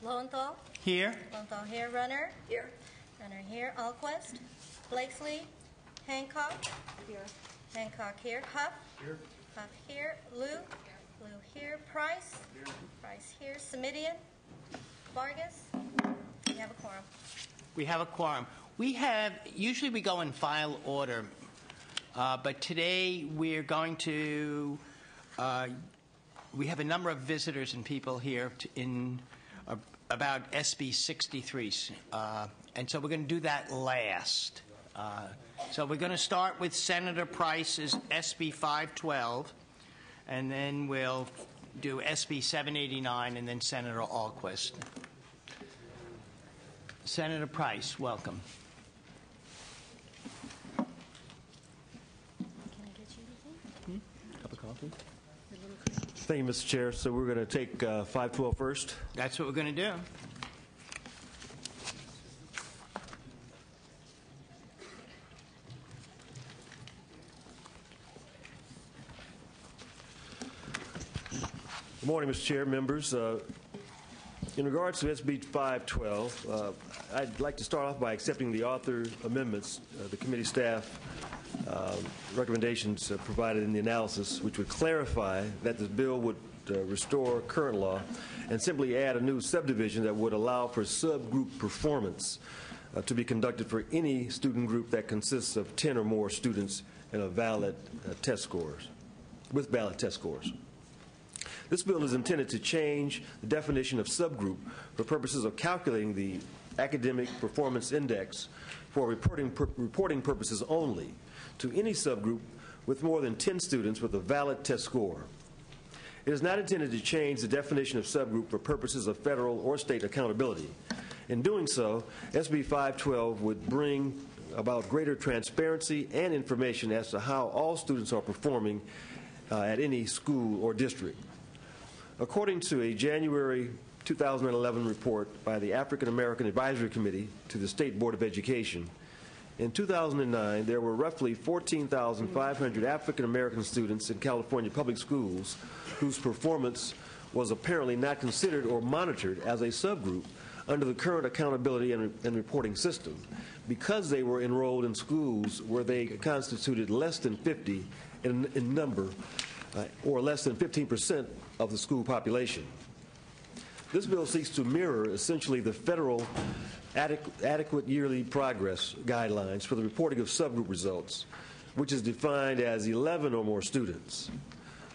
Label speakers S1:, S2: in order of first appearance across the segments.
S1: Lowenthal.
S2: Here.
S1: Lowenthal here. Runner.
S3: Here.
S1: Runner here. Alquist. Blakesley. Hancock.
S3: Here.
S1: Hancock here. Huff.
S4: Here.
S1: Huff here. Lou. Lou here. Price.
S4: Here.
S1: Price here. Semidian. Vargas. We have a quorum.
S2: We have a quorum. Usually we go in file order, but today we're going to, we have a number of visitors and people here about SB 63, and so we're going to do that last. So we're going to start with Senator Price's SB 512, and then we'll do SB 789, and then Senator Alquist. Senator Price, welcome.
S1: Can I get you anything?
S2: Cup of coffee?
S4: Thank you, Mr. Chair. So we're going to take 512 first.
S2: That's what we're going to do.
S4: Good morning, Mr. Chair, members. In regards to SB 512, I'd like to start off by accepting the author amendments, the committee staff recommendations provided in the analysis, which would clarify that the bill would restore current law and simply add a new subdivision that would allow for subgroup performance to be conducted for any student group that consists of 10 or more students and with valid test scores. This bill is intended to change the definition of subgroup for purposes of calculating the academic performance index for reporting purposes only to any subgroup with more than 10 students with a valid test score. It is not intended to change the definition of subgroup for purposes of federal or state accountability. In doing so, SB 512 would bring about greater transparency and information as to how all students are performing at any school or district. According to a January 2011 report by the African American Advisory Committee to the State Board of Education, in 2009 there were roughly 14,500 African American students in California public schools whose performance was apparently not considered or monitored as a subgroup under the current accountability and reporting system because they were enrolled in schools where they constituted less than 50 in number or less than 15% of the school population. This bill seeks to mirror essentially the federal adequate yearly progress guidelines for the reporting of subgroup results, which is defined as 11 or more students.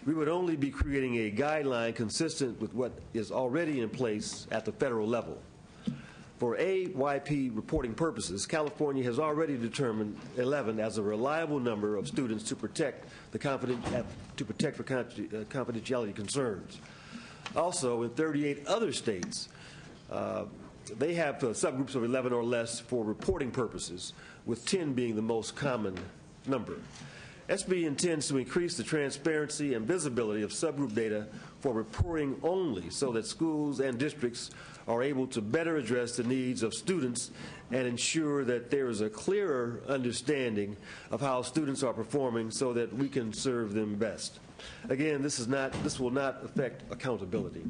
S4: We would only be creating a guideline consistent with what is already in place at the federal level. For AYP reporting purposes, California has already determined 11 as a reliable number of students to protect for confidentiality concerns. Also, in 38 other states, they have subgroups of 11 or less for reporting purposes, with 10 being the most common number. SB intends to increase the transparency and visibility of subgroup data for reporting only so that schools and districts are able to better address the needs of students and ensure that there is a clearer understanding of how students are performing so that we can serve them best. Again, this will not affect accountability.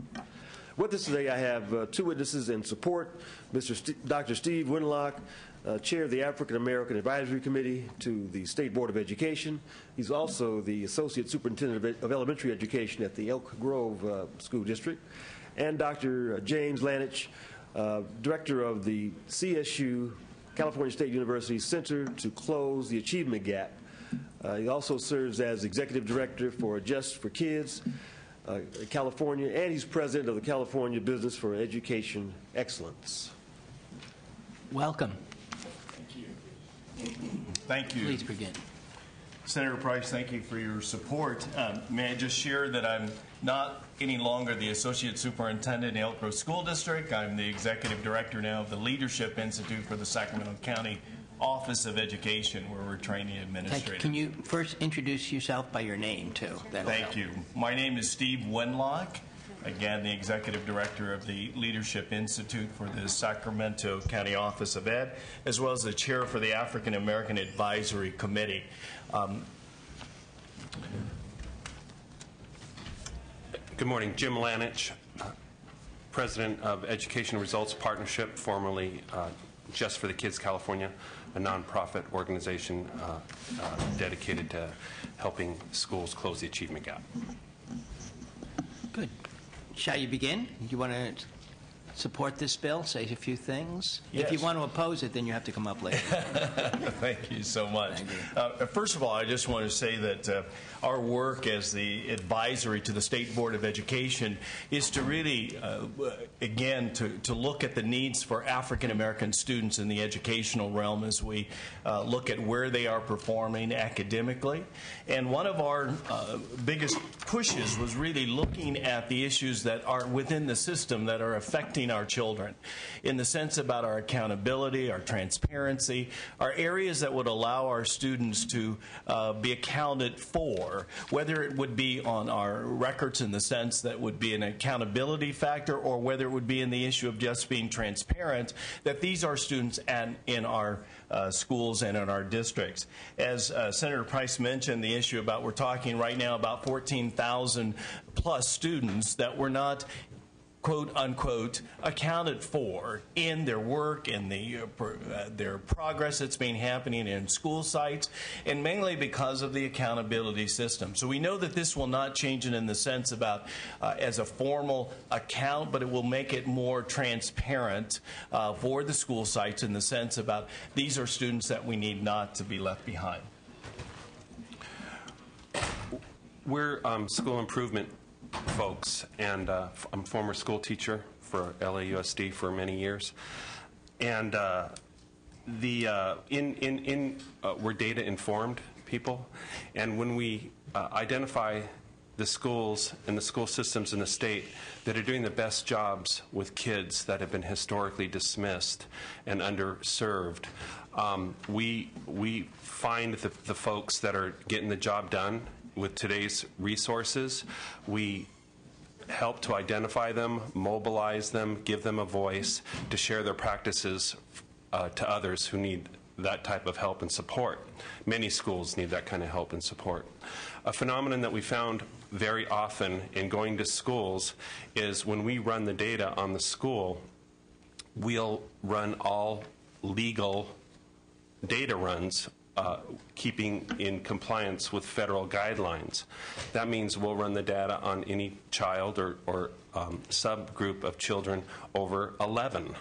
S4: With us today, I have two witnesses in support. Dr. Steve Winlock, Chair of the African American Advisory Committee to the State Board of Education. He's also the Associate Superintendent of Elementary Education at the Elk Grove School District. And Dr. James Lanich, Director of the CSU, California State University Center to Close the Achievement Gap. He also serves as Executive Director for Just for Kids, California, and he's President of the California Business for Education Excellence.
S2: Welcome.
S5: Thank you.
S2: Please begin.
S5: Senator Price, thank you for your support. May I just share that I'm not any longer the Associate Superintendent in Elk Grove School District. I'm the Executive Director now of the Leadership Institute for the Sacramento County Office of Education, where we're training administrators.
S2: Can you first introduce yourself by your name, too?
S5: Thank you. My name is Steve Winlock. Again, the Executive Director of the Leadership Institute for the Sacramento County Office of Ed, as well as the Chair for the African American Advisory Committee.
S6: Good morning. Jim Lanich,
S3: president of Education Results Partnership, formerly Just for the Kids California, a nonprofit organization dedicated to helping schools close the achievement gap.
S2: Good. Shall you begin? You want to support this bill, say a few things? If you
S5: Yes.
S2: want to oppose it, then you have to come up later.
S5: Thank you so much.
S2: Thank
S5: First of all, I just want to say that our work as the advisory to the State Board of Education is to really, again, to look at the needs for African American students in the educational realm as we look at where they are performing academically. And one of our biggest pushes was really looking at the issues that are within the system that are affecting our children, in the sense about our accountability, our transparency, our areas that would allow our students to be accounted for, whether it would be on our records in the sense that would be an accountability factor, or whether it would be in the issue of just being transparent, that these are students in our schools and in our districts. As Senator Price mentioned, the issue about, we're talking right now about 14,000 plus students that were not quote unquote accounted for in their work and their progress that's been happening in school sites, and mainly because of the accountability system. So we know that this will not change it in the sense about as a formal account, but it will make it more transparent for the school sites in the sense about these are students that we need not to be left behind.
S3: We're school improvement folks, and I'm a former school teacher for LAUSD for many years, and we're data informed people, and when we identify the schools and the school systems in the state that are doing the best jobs with kids that have been historically dismissed and underserved, we find the folks that are getting the job done with today's resources. We help to identify them, mobilize them, give them a voice to share their practices to others who need that type of help and support. Many schools need that kind of help and support. A phenomenon that we found very often in going to schools is when we run the data on the school, we'll run all legal data runs keeping in compliance with federal guidelines. That means we'll run the data on any child or subgroup of children over 11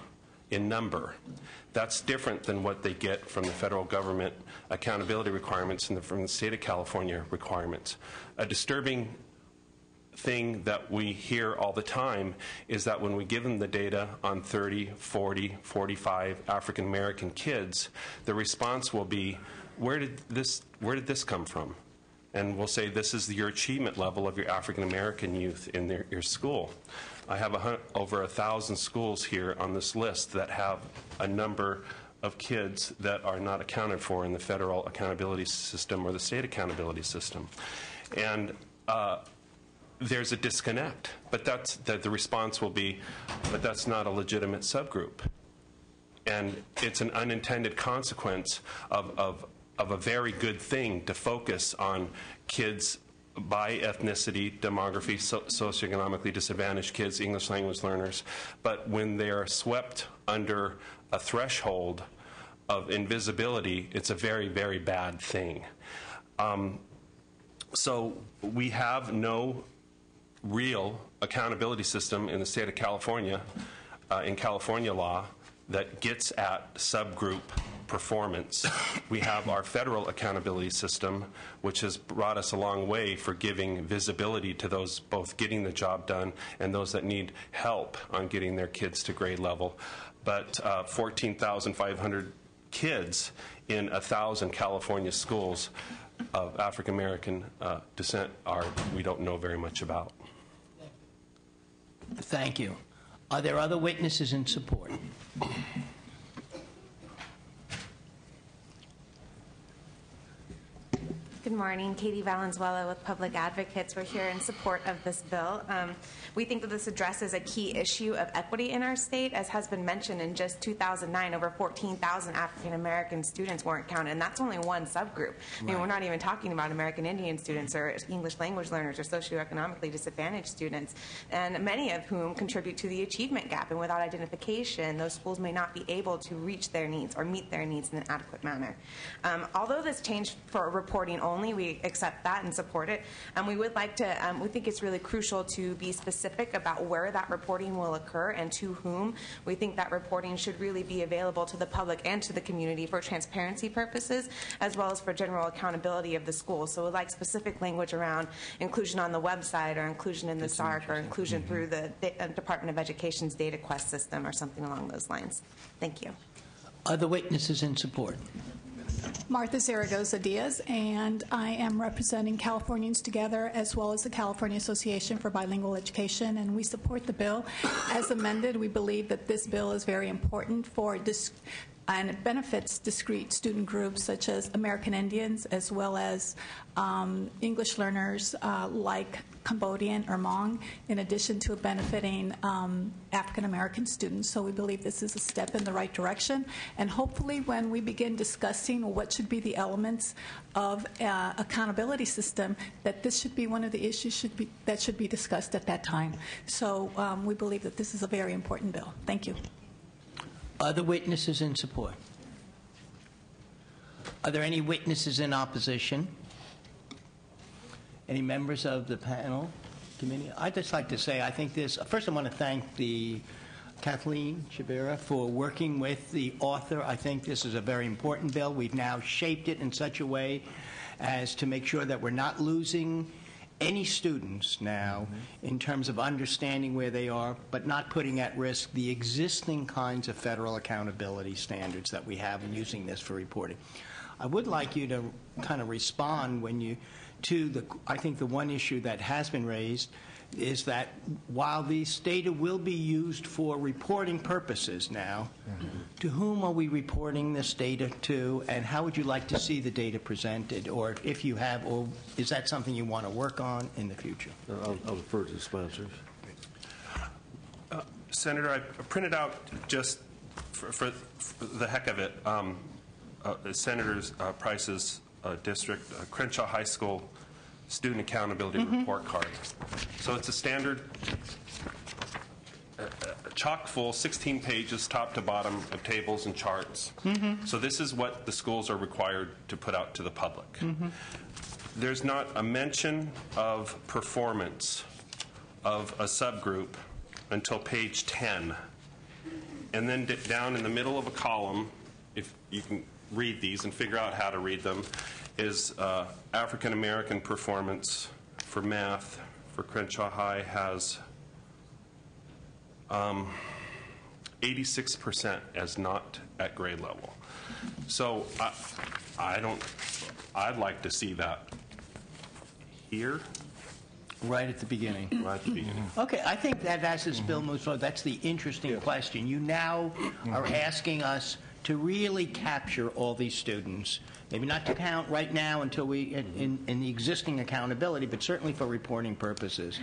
S3: in number. That's different than what they get from the federal government accountability requirements and from the state of California requirements. A disturbing thing that we hear all the time is that when we give them the data on 30, 40, 45 African American kids, the response will be, where did this come from? And we'll say, this is your achievement level of your African American youth in your school. I have over 1,000 schools here on this list that have a number of kids that are not accounted for in the federal accountability system or the state accountability system. And there's a disconnect, but the response will be, but that's not a legitimate subgroup. And it's an unintended consequence of a very good thing to focus on kids by ethnicity, demography, socioeconomically disadvantaged kids, English language learners. But when they are swept under a threshold of invisibility, it's a very, very bad thing. So we have no real accountability system in the state of California, in California law, that gets at subgroup performance. We have our federal accountability system, which has brought us a long way for giving visibility to those both getting the job done and those that need help on getting their kids to grade level. But 14,500 kids in 1,000 California schools of African American descent we don't know very much about.
S2: Thank you. Are there other witnesses in support?
S6: Good morning. Katie Valenzuela with Public Advocates. We're here in support of this bill. We think that this addresses a key issue of equity in our state. As has been mentioned, in just 2009, over 14,000 African American students weren't counted, and that's only one subgroup. I mean, we're not even talking about American Indian students or English language learners or socioeconomically disadvantaged students, and many of whom contribute to the achievement gap. And without identification, those schools may not be able to reach their needs or meet their needs in an adequate manner. Although this changed for reporting only, we accept that and support it. We would like to, we think it's really crucial to be specific about where that reporting will occur and to whom. We think that reporting should really be available to the public and to the community for transparency purposes, as well as for general accountability of the school. So we'd like specific language around inclusion on the website, or inclusion in the SARC, or inclusion through the Department of Education's DataQuest system, or something along those lines. Thank you.
S2: Other witnesses in support?
S7: Martha Zaragoza Diaz, and I am representing Californians Together as well as the California Association for Bilingual Education, and we support the bill. As amended, we believe that this bill is very important for and it benefits discrete student groups such as American Indians as well as English learners like Cambodian or Hmong, in addition to benefiting African American students. So we believe this is a step in the right direction, and hopefully when we begin discussing what should be the elements of accountability system, that this should be one of the issues that should be discussed at that time. So we believe that this is a very important bill. Thank you.
S2: Other witnesses in support? Are there any witnesses in opposition? Any members of the panel committee? I'd just like to say, I think this, first I want to thank the Kathleen Shabira for working with the author. I think this is a very important bill. We've now shaped it in such a way as to make sure that we're not losing any students now in terms of understanding where they are, but not putting at risk the existing kinds of federal accountability standards that we have in using this for reporting. I would like you to kind of respond when you to the, I think the one issue that has been raised is that while these data will be used for reporting purposes now, to whom are we reporting this data to, and how would you like to see the data presented, or if you have, or is that something you want to work on in the future?
S4: I'll refer to the sponsors.
S3: Senator, I printed out just for the heck of it, Senator Price's district, Crenshaw High School Student Accountability Report Card. So it's a standard, chock full, 16 pages, top to bottom, of tables and charts. So this is what the schools are required to put out to the public. There's not a mention of performance of a subgroup until page 10. And then down in the middle of a column, if you can read these and figure out how to read them, is African American performance for math for Crenshaw High has 86% as not at grade level. So I'd like to see that here.
S2: Right at the beginning.
S3: Right at the beginning.
S2: Okay, I think that as this bill moves forward, that's the interesting question. You now are asking us to really capture all these students, maybe not to count right now until we, in the existing accountability, but certainly for reporting purposes.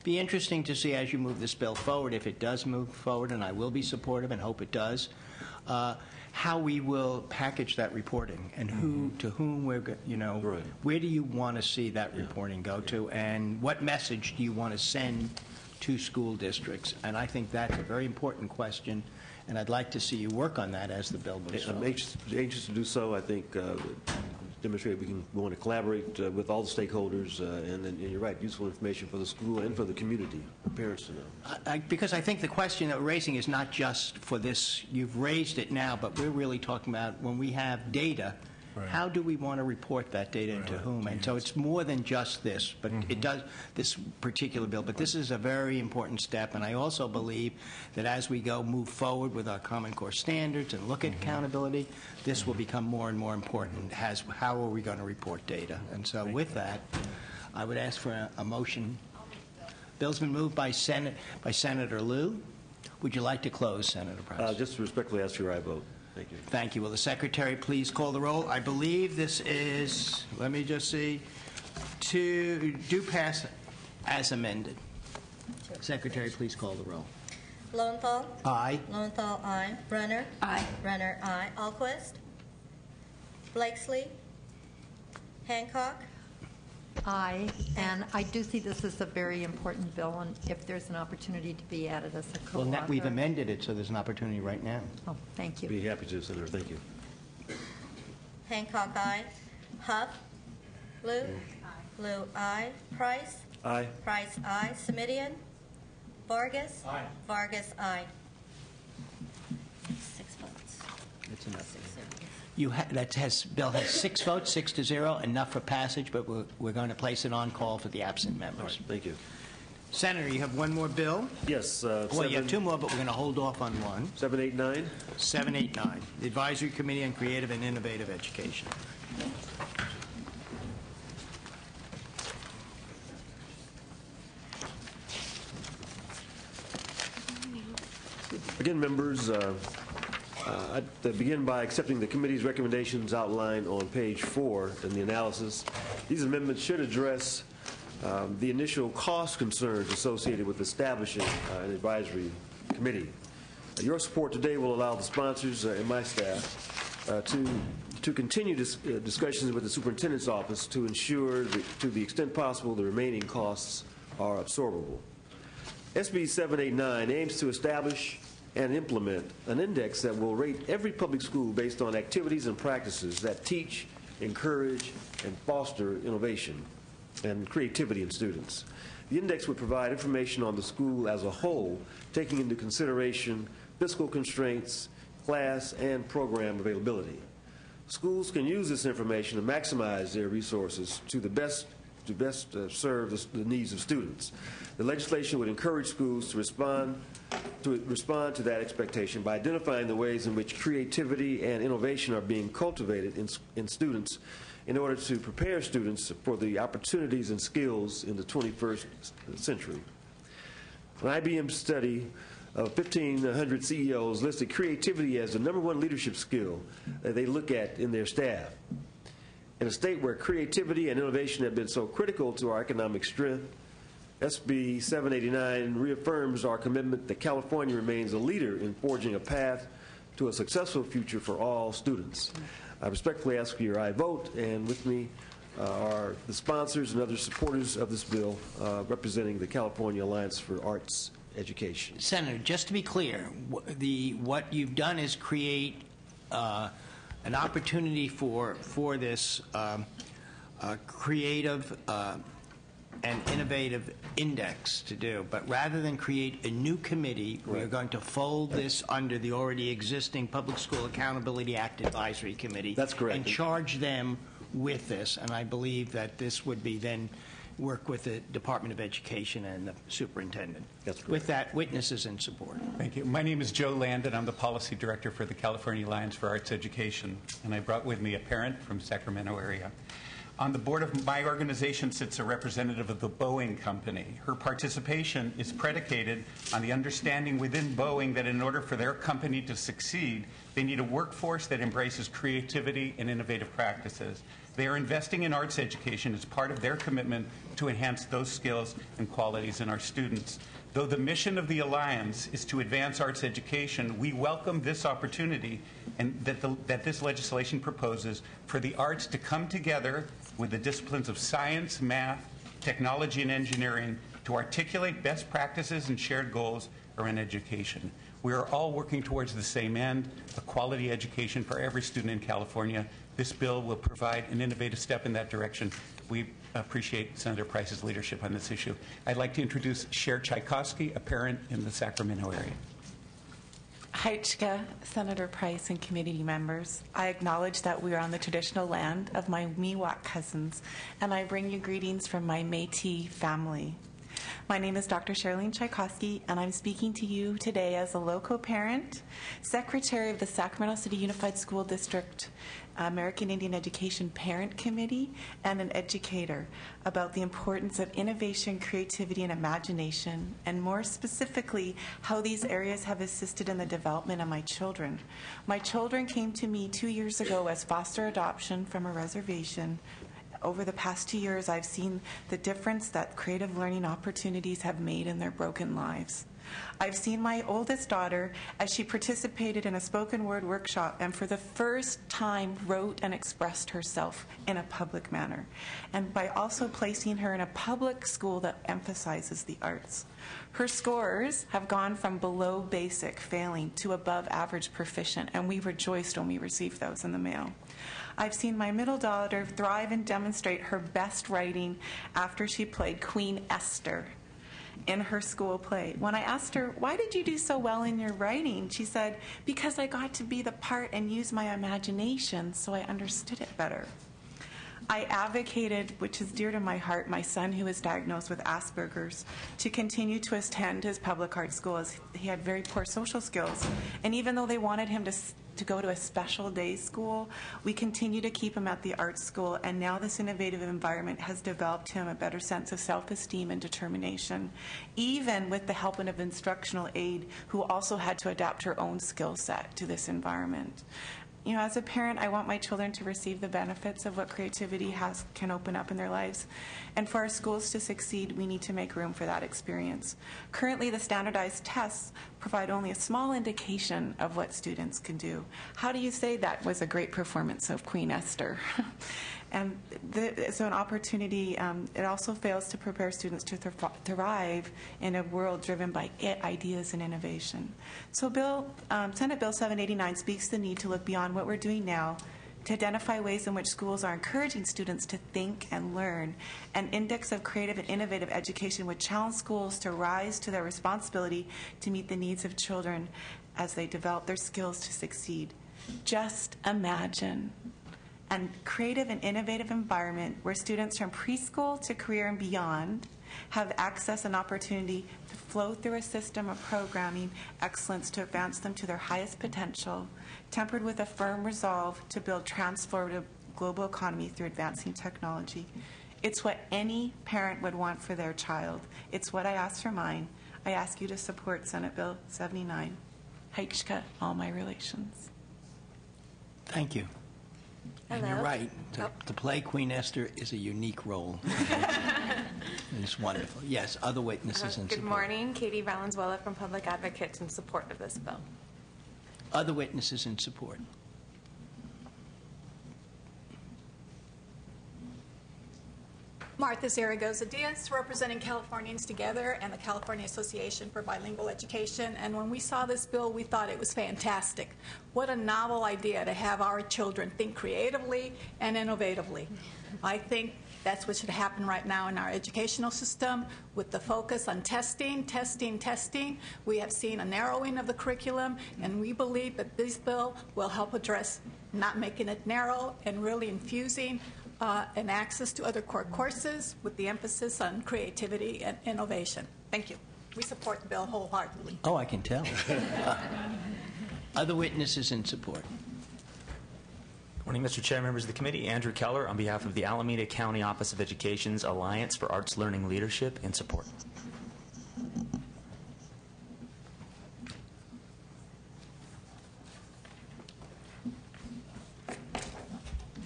S2: Be interesting to see as you move this bill forward, if it does move forward, and I will be supportive and hope it does, how we will package that reporting and who to whom we're, where do you want to see that reporting go to, and what message do you want to send to school districts? And I think that's a very important question, and I'd like to see you work on that as the bill moves forward.
S4: I'm anxious to do so. I think demonstrate we want to collaborate with all the stakeholders, and you're right, useful information for the school and for the community, for parents to know.
S2: Because I think the question that we're raising is not just for this, you've raised it now, but we're really talking about when we have data, how do we want to report that data and to whom? And so it's more than just this, but it does, this particular bill, but this is a very important step, and I also believe that as we move forward with our Common Core standards and look at accountability, this will become more and more important. How are we going to report data? And so with that, I would ask for a motion. Bill's been moved by Senator Liu. Would you like to close, Senator Price?
S4: Just respectfully ask your aye vote. Thank you.
S2: Thank you. Will the secretary please call the roll? I believe this is, let me just see, do pass as amended. Secretary, please call the roll.
S1: Lowenthal?
S2: Aye.
S1: Lowenthal, aye. Brenner?
S7: Aye.
S1: Brenner, aye. Alquist? Blakesley? Hancock?
S8: Aye, and I do see this as a very important bill, and if there's an opportunity to be added as a
S2: Well,
S8: co-author.
S2: we've amended it, so there's an opportunity right now.
S8: Oh, thank you.
S4: Be happy to, Senator. Thank you.
S1: Hancock, aye. Huff? Lou? Lou, aye. Price?
S4: Aye.
S1: Price, aye. Semidion? Vargas? Aye. Vargas, aye. 6 votes.
S2: That's enough.
S1: 6-0.
S2: Bill has 6 votes, 6-0, enough for passage, but we're going to place it on call for the absent
S4: All right.
S2: members.
S4: Thank you.
S2: Senator, you have one more bill?
S4: Yes.
S2: Well, you have 2 more, but we're going to hold off on one.
S4: 789.
S2: 789, the Advisory Committee on Creative and Innovative Education.
S4: Again, members, I'd begin by accepting the committee's recommendations outlined on page 4 in the analysis. These amendments should address the initial cost concerns associated with establishing an advisory committee. Your support today will allow the sponsors and my staff to continue discussions with the superintendent's office to ensure that, to the extent possible, the remaining costs are absorbable. SB 789 aims to establish and implement an index that will rate every public school based on activities and practices that teach, encourage, and foster innovation and creativity in students. The index would provide information on the school as a whole, taking into consideration fiscal constraints, class, and program availability. Schools can use this information to maximize their resources to best serve the needs of students. The legislation would encourage schools to respond to that expectation by identifying the ways in which creativity and innovation are being cultivated in students in order to prepare students for the opportunities and skills in the 21st century. An IBM study of 1,500 CEOs listed creativity as the #1 leadership skill that they look at in their staff. In a state where creativity and innovation have been so critical to our economic strength, SB 789 reaffirms our commitment that California remains a leader in forging a path to a successful future for all students. I respectfully ask for your aye vote, and with me are the sponsors and other supporters of this bill representing the California Alliance for Arts Education.
S2: Senator, just to be clear, what you've done is create an opportunity for this creative and innovative index to do, but rather than create a new committee, we're going to fold this under the already existing Public School Accountability Act Advisory Committee.
S4: That's correct.
S2: And charge them with this, and I believe that this would be then work with the Department of Education and the superintendent.
S4: That's correct.
S2: With that, witnesses in support.
S9: Thank you. My name is Joe Landon. I'm the Policy Director for the California Alliance for Arts Education, and I brought with me a parent from Sacramento area. On the board of my organization sits a representative of the Boeing Company. Her participation is predicated on the understanding within Boeing that in order for their company to succeed, they need a workforce that embraces creativity and innovative practices. They are investing in arts education as part of their commitment to enhance those skills and qualities in our students. Though the mission of the Alliance is to advance arts education, we welcome this opportunity and that this legislation proposes for the arts to come together with the disciplines of science, math, technology, and engineering to articulate best practices and shared goals around education. We are all working towards the same end, a quality education for every student in California. This bill will provide an innovative step in that direction. We appreciate Senator Price's leadership on this issue. I'd like to introduce Cher Tchaikovsky, a parent in the Sacramento area.
S10: Hi, Chika, Senator Price, and committee members. I acknowledge that we are on the traditional land of my Miwok cousins, and I bring you greetings from my Métis family. My name is Dr. Charlene Tchaikovsky, and I'm speaking to you today as a local parent, secretary of the Sacramento City Unified School District American Indian Education Parent Committee, and an educator about the importance of innovation, creativity, and imagination, and more specifically, how these areas have assisted in the development of my children. My children came to me 2 years ago as foster adoption from a reservation. Over the past 2 years, I've seen the difference that creative learning opportunities have made in their broken lives. I've seen my oldest daughter as she participated in a spoken word workshop and for the first time wrote and expressed herself in a public manner, and by also placing her in a public school that emphasizes the arts. Her scores have gone from below basic, failing, to above average proficient, and we rejoiced when we received those in the mail. I've seen my middle daughter thrive and demonstrate her best writing after she played Queen Esther in her school play. When I asked her, why did you do so well in your writing? She said, because I got to be the part and use my imagination so I understood it better. I advocated, which is dear to my heart, my son who was diagnosed with Asperger's, to continue to attend his public art school as he had very poor social skills. And even though they wanted him to go to a special day school, we continue to keep him at the art school, and now this innovative environment has developed him a better sense of self-esteem and determination, even with the help of an instructional aide who also had to adapt her own skill set to this environment. You know, as a parent, I want my children to receive the benefits of what creativity can open up in their lives. And for our schools to succeed, we need to make room for that experience. Currently, the standardized tests provide only a small indication of what students can do. How do you say that was a great performance of Queen Esther? And so an opportunity, it also fails to prepare students to thrive in a world driven by ideas and innovation. So Senate Bill 789 speaks to the need to look beyond what we're doing now to identify ways in which schools are encouraging students to think and learn. An index of creative and innovative education would challenge schools to rise to their responsibility to meet the needs of children as they develop their skills to succeed. Just imagine a creative and innovative environment where students from preschool to career and beyond have access and opportunity to flow through a system of programming excellence to advance them to their highest potential, tempered with a firm resolve to build transformative global economy through advancing technology. It's what any parent would want for their child. It's what I ask for mine. I ask you to support Senate Bill 79. Heichka, all my relations.
S2: Thank you. And
S1: Hello.
S2: you're right. To play Queen Esther is a unique role. It's wonderful. Yes, other witnesses in support.
S6: Good morning. Katie Valenzuela from Public Advocates in support of this bill.
S2: Other witnesses in support.
S7: Martha Zaragoza Diaz, representing Californians Together and the California Association for Bilingual Education. And when we saw this bill, we thought it was fantastic. What a novel idea to have our children think creatively and innovatively. I think that's what should happen right now in our educational system with the focus on testing, testing, testing. We have seen a narrowing of the curriculum, and we believe that this bill will help address not making it narrow and really infusing and access to other core courses with the emphasis on creativity and innovation. Thank you. We support the bill wholeheartedly.
S2: Oh, I can tell. Other witnesses in support.
S11: Good morning, Mr. Chair, members of the committee. Andrew Keller on behalf of the Alameda County Office of Education's Alliance for Arts Learning Leadership in support.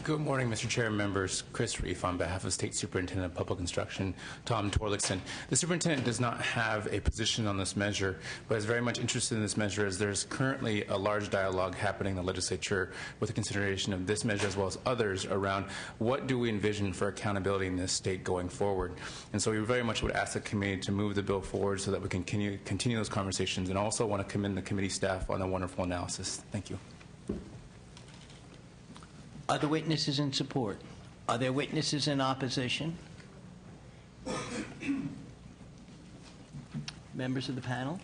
S12: Good morning, Mr. Chair and members. Chris Reef on behalf of State Superintendent of Public Instruction, Tom Torlakson. The superintendent does not have a position on this measure, but is very much interested in this measure as there's currently a large dialogue happening in the legislature with the consideration of this measure as well as others around what do we envision for accountability in this state going forward. And so we very much would ask the committee to move the bill forward so that we can continue those conversations, and also want to commend the committee staff on a wonderful analysis. Thank you.
S2: Other witnesses in support. Are there witnesses in opposition? Members of the panel?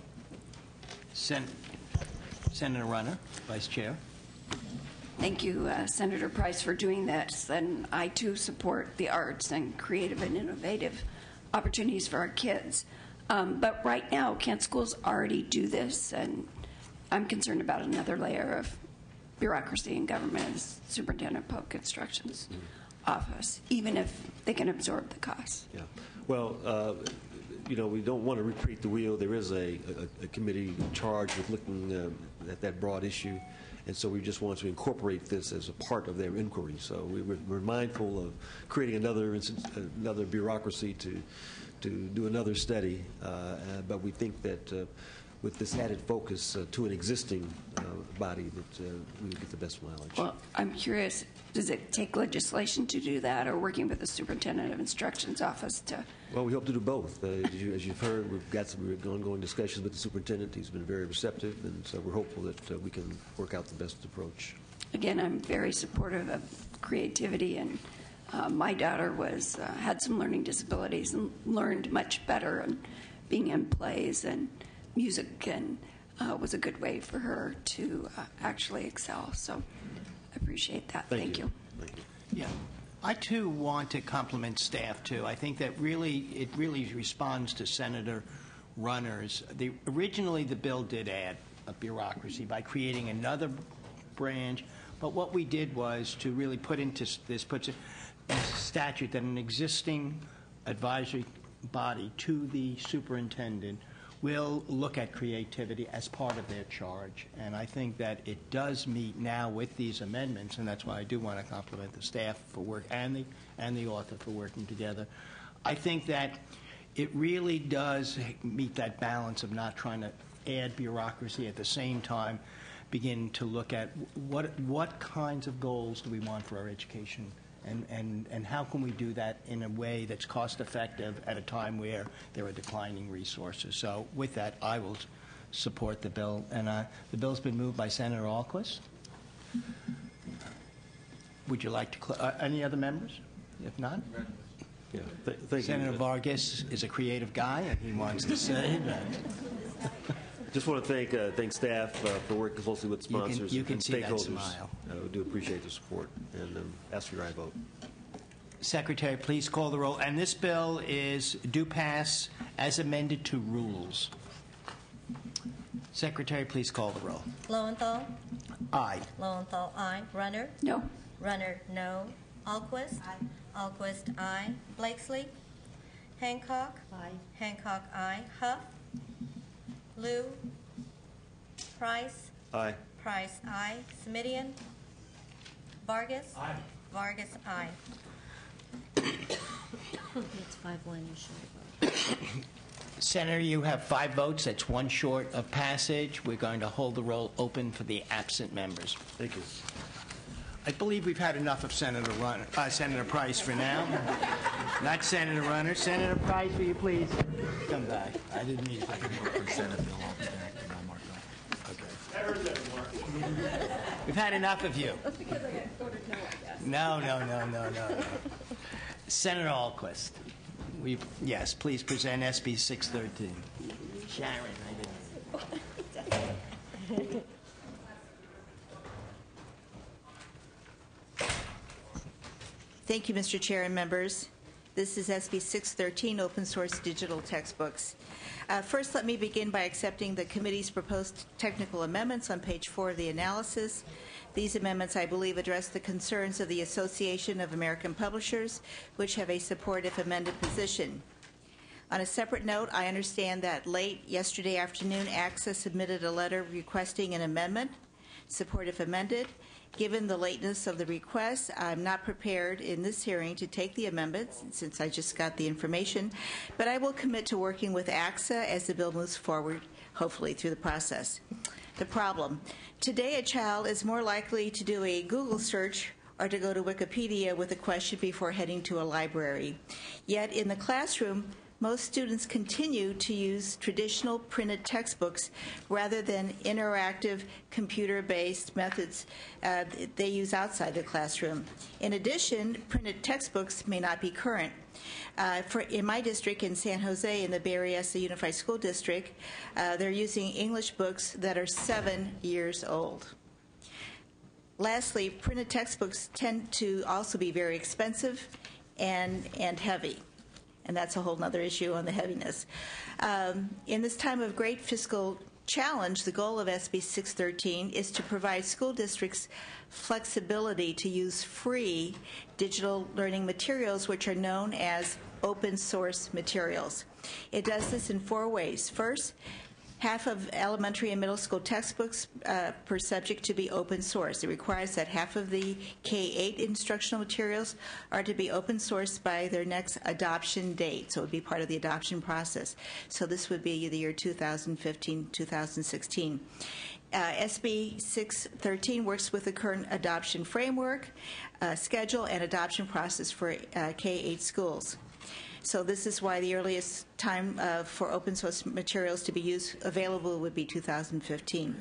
S2: Senator Runner, Vice Chair.
S13: Thank you, Senator Price, for doing this. And I, too, support the arts and creative and innovative opportunities for our kids. But right now, Kent schools already do this, and I'm concerned about another layer of bureaucracy in government as superintendent of public instruction's office, even if they can absorb the costs.
S4: Yeah. Well, we don't want to recreate the wheel. There is a committee charged with looking at that broad issue, and so we just want to incorporate this as a part of their inquiry. So we're mindful of creating another bureaucracy to do another study, but we think that with this added focus to an existing body that we would get the best mileage.
S13: Well, I'm curious, does it take legislation to do that, or working with the superintendent of instruction's office to?
S4: Well, we hope to do both. As you've heard, we've got some ongoing discussions with the superintendent. He's been very receptive, and so we're hopeful that we can work out the best approach.
S13: Again, I'm very supportive of creativity, and my daughter had some learning disabilities and learned much better, and being in plays and music and was a good way for her to actually excel. So I appreciate that. Thank you.
S4: Thank you.
S2: Yeah. I, too, want to compliment staff, too. I think that it really responds to Senator Runner's. Originally, the bill did add a bureaucracy by creating another branch, but what we did was to really put into this, puts a statute that an existing advisory body to the superintendent will look at creativity as part of their charge. And I think that it does meet now with these amendments, and that's why I do want to compliment the staff for work and the author for working together. I think that it really does meet that balance of not trying to add bureaucracy at the same time begin to look at what kinds of goals do we want for our education, and how can we do that in a way that's cost effective at a time where there are declining resources. So with that, I will support the bill. And the bill's been moved by Senator Ahlquist. Would you like to any other members? If not,
S4: yeah, thank you.
S2: Senator Vargas is a creative guy, and he wants to say that.
S4: Just want to thank staff for working closely with sponsors
S2: you can
S4: and
S2: see
S4: stakeholders.
S2: That smile.
S4: We do appreciate the support, and ask for your aye vote.
S2: Secretary, please call the roll. And this bill is due pass as amended to rules. Secretary, please call the roll.
S1: Lowenthal?
S2: Aye.
S1: Lowenthal, aye. Runner?
S13: No.
S1: Runner, no. Ahlquist? Aye. Ahlquist, aye. Blakesley? Hancock?
S8: Aye.
S1: Hancock, aye. Huff? Liu? Price?
S4: Aye.
S1: Price, aye. Smidian? Vargas?
S2: Aye.
S1: Vargas, aye.
S14: It's 5-1, you should vote.
S2: Senator, you have 5 votes. That's 1 short of passage. We're going to hold the roll open for the absent members.
S4: Thank you.
S2: I believe we've had enough of Senator Price for now. Not Senator Runner. Senator Price, will you please come back? I didn't mean to. I can work for Senate bill. I'll be back to my mark. Okay. We've had enough of you.
S14: That's because I got voted no, I guess.
S2: No. Senator Ahlquist. Yes, please present SB 613. Sharon, I didn't.
S15: Thank you, Mr. Chair and members. This is SB 613, Open Source Digital Textbooks. First, let me begin by accepting the committee's proposed technical amendments on page 4 of the analysis. These amendments, I believe, address the concerns of the Association of American Publishers, which have a supportive amended position. On a separate note, I understand that late yesterday afternoon, AXA submitted a letter requesting an amendment, supportive amended. Given the lateness of the request, I'm not prepared in this hearing to take the amendments since I just got the information, but I will commit to working with AXA as the bill moves forward, hopefully through the process. The problem. Today, a child is more likely to do a Google search or to go to Wikipedia with a question before heading to a library. Yet in the classroom, most students continue to use traditional printed textbooks rather than interactive computer-based methods they use outside the classroom. In addition, printed textbooks may not be current. In my district in San Jose, in the Bay Area Unified School District, they're using English books that are 7 years old. Lastly, printed textbooks tend to also be very expensive and heavy. and that's a whole other issue on the heaviness. In this time of great fiscal challenge, the goal of SB 613 is to provide school districts flexibility to use free digital learning materials, which are known as open source materials. It does this in 4 ways. First, half of elementary and middle school textbooks per subject to be open source. It requires that half of the K-8 instructional materials are to be open sourced by their next adoption date, so it would be part of the adoption process. So this would be the year 2015, 2016. SB 613 works with the current adoption framework, schedule, and adoption process for K-8 schools. So this is why the earliest time for open source materials to be available would be 2015.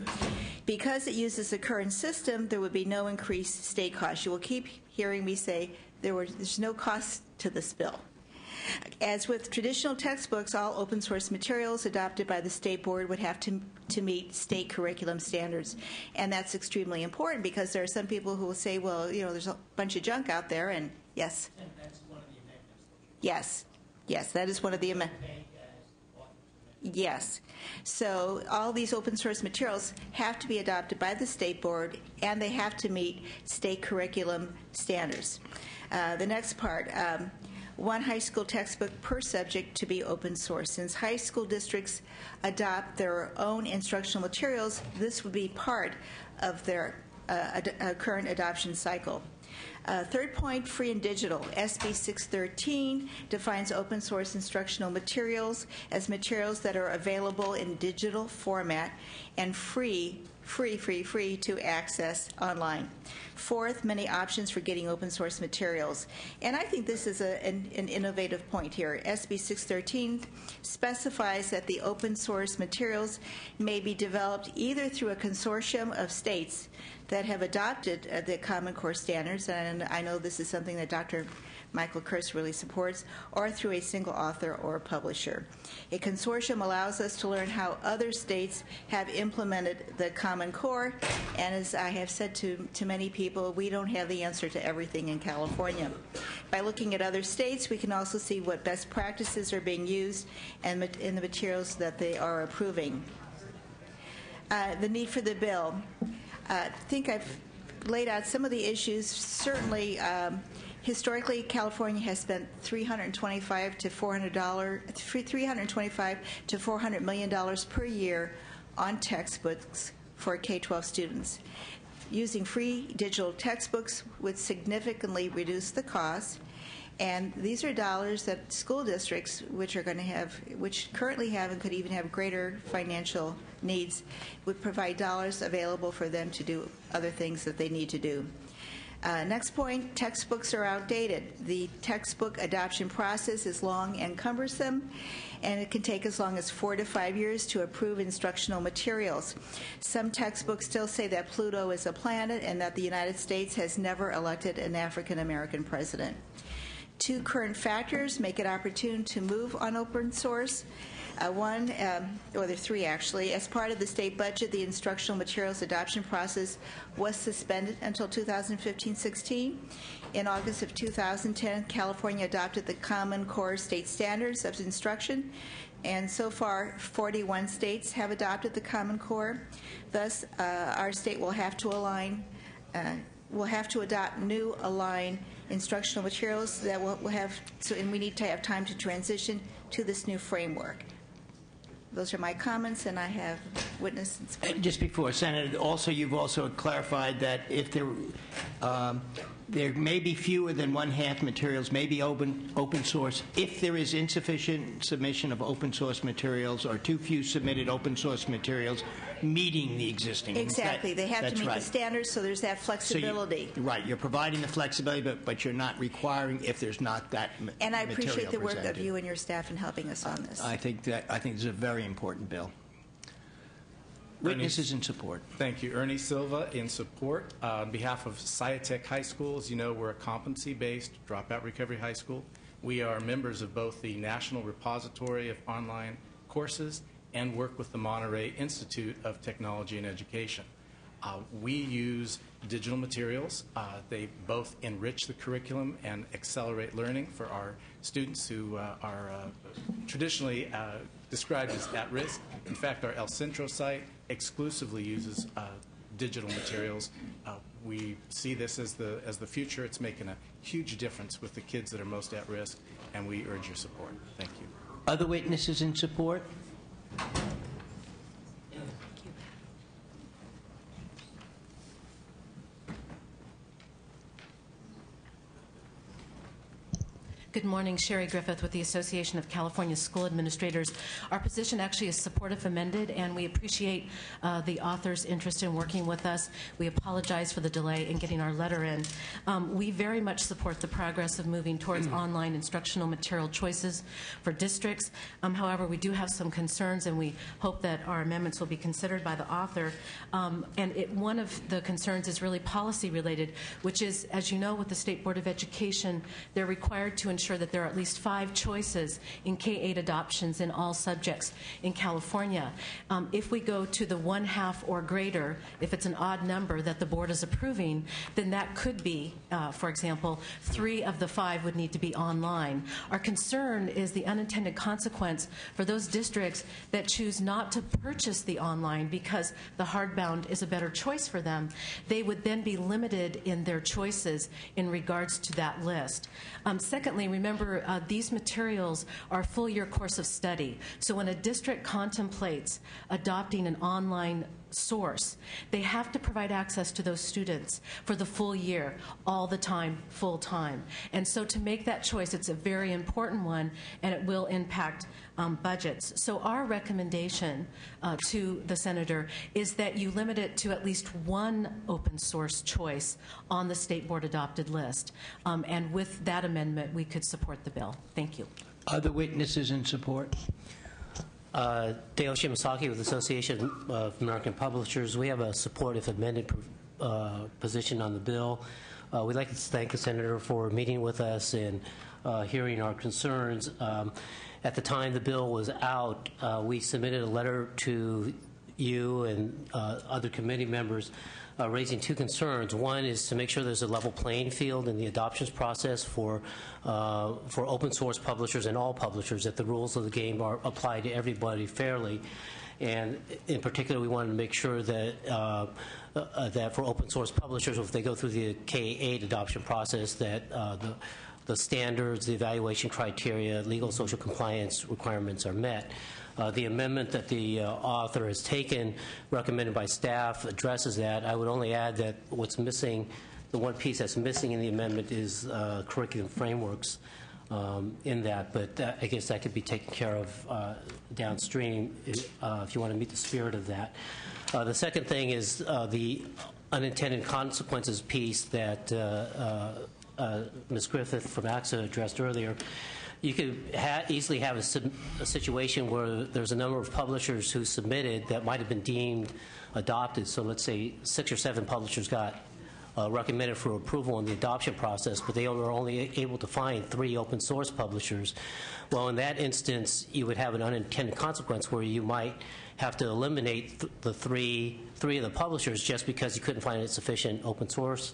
S15: Because it uses the current system, there would be no increased state cost. You will keep hearing me say there's no cost to this bill. As with traditional textbooks, all open source materials adopted by the state board would have to meet state curriculum standards. And that's extremely important because there are some people who will say, well, there's a bunch of junk out there, and yes.
S2: And that's one of the amendments.
S15: Yes. Yes, that is one of the amendments. Yes. So all these open source materials have to be adopted by the state board, and they have to meet state curriculum standards. The next part, 1 high school textbook per subject to be open source. Since high school districts adopt their own instructional materials, this would be part of their current adoption cycle. Third point, free and digital. SB 613 defines open source instructional materials as materials that are available in digital format and free to access online. Fourth, many options for getting open source materials. And I think this is an innovative point here. SB 613 specifies that the open source materials may be developed either through a consortium of states that have adopted the Common Core standards, and I know this is something that Dr. Michael Kurtz really supports, or through a single author or publisher. A consortium allows us to learn how other states have implemented the Common Core, and as I have said to many people, we don't have the answer to everything in California. By looking at other states, we can also see what best practices are being used and in the materials that they are approving. The need for the bill. I think I've laid out some of the issues. Certainly, historically, California has spent $325 to $400 million per year on textbooks for K-12 students. Using free digital textbooks would significantly reduce the cost. And these are dollars that school districts, which currently have and could even have greater financial needs, would provide dollars available for them to do other things that they need to do. Next point, textbooks are outdated. The textbook adoption process is long and cumbersome, and it can take as long as 4 to 5 years to approve instructional materials. Some textbooks still say that Pluto is a planet and that the United States has never elected an African American president. 2 current factors make it opportune to move on open source. One, or there are 3 actually. As part of the state budget, the instructional materials adoption process was suspended until 2015-16. In August of 2010, California adopted the Common Core state standards of instruction, and so far 41 states have adopted the Common Core. Thus, our state will have to adopt new aligned instructional materials that will have, and we need to have time to transition to this new framework. Those are my comments, and I have witness and support.
S2: Just before, Senator, you've also clarified that if there may be fewer than 1/2 materials may be open source if there is insufficient submission of open source materials or too few submitted open source materials meeting the existing.
S15: Exactly. They have to meet the standards, so there's that flexibility.
S2: So you're providing the flexibility, but you're not requiring if there's not that material.
S15: And I appreciate the work of you and your staff in helping us on this.
S2: I think this is a very important bill. Witnesses in support.
S16: Thank you. Ernie Silva in support. On behalf of Sciatec High School, as you know, we're a competency-based dropout recovery high school. We are members of both the National Repository of Online Courses and work with the Monterey Institute of Technology and Education. We use digital materials. They both enrich the curriculum and accelerate learning for our students who are traditionally described as at risk. In fact, our El Centro site exclusively uses digital materials. We see this as the future. It's making a huge difference with the kids that are most at risk, and we urge your support. Thank you.
S2: Other witnesses in support?
S17: Good morning. Sherry Griffith with the Association of California School Administrators. Our position actually is support if amended, and we appreciate the author's interest in working with us. We apologize for the delay in getting our letter in. We very much support the progress of moving towards online instructional material choices for districts. However, we do have some concerns, and we hope that our amendments will be considered by the author. One of the concerns is really policy related, which is, as you know, with the State Board of Education, they're required to ensure that there are at least 5 choices in K-8 adoptions in all subjects in California. If we go to the 1/2 or greater, if it's an odd number that the board is approving, then that could be, for example, 3 of the 5 would need to be online. Our concern is the unintended consequence for those districts that choose not to purchase the online because the hardbound is a better choice for them. They would then be limited in their choices in regards to that list. Secondly, remember, these materials are a full-year course of study. So when a district contemplates adopting an online source, they have to provide access to those students for the full year, all the time, full time. And so to make that choice, it's a very important one, and it will impact budgets. So our recommendation to the Senator is that you limit it to at least 1 open source choice on the state board adopted list. And with that amendment, we could support the bill. Thank you.
S2: Other witnesses in support?
S18: Dale Shimasaki with the Association of American Publishers. We have a support if amended position on the bill. We'd like to thank the Senator for meeting with us and hearing our concerns. At the time the bill was out, we submitted a letter to you and other committee members raising 2 concerns. One is to make sure there's a level playing field in the adoptions process for open source publishers and all publishers, that the rules of the game are applied to everybody fairly. And in particular, we wanted to make sure that that for open source publishers, if they go through the K-8 adoption process, that the standards, the evaluation criteria, legal social compliance requirements are met. The amendment that the author has taken, recommended by staff, addresses that. I would only add that what's missing, the one piece that's missing in the amendment is curriculum frameworks in that, but I guess that could be taken care of downstream if you want to meet the spirit of that. The second thing is the unintended consequences piece that Ms. Griffith from AXA addressed earlier. You could easily have a situation where there's a number of publishers who submitted that might have been deemed adopted. So let's say 6 or 7 publishers got recommended for approval in the adoption process, but they were only able to find 3 open source publishers. Well, in that instance, you would have an unintended consequence where you might have to eliminate the three of the publishers just because you couldn't find sufficient open source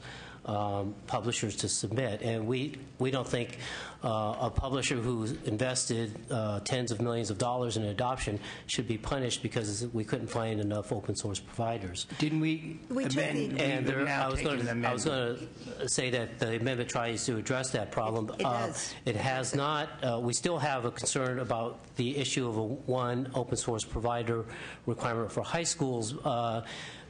S18: publishers to submit. And we don't think a publisher who's invested tens of millions of dollars in adoption should be punished because we couldn't find enough open source providers.
S2: Didn't we amend?
S18: And I was going to say that the amendment tries to address that problem.
S15: It does.
S18: It has not. We still have a concern about the issue of one open source provider requirement for high schools,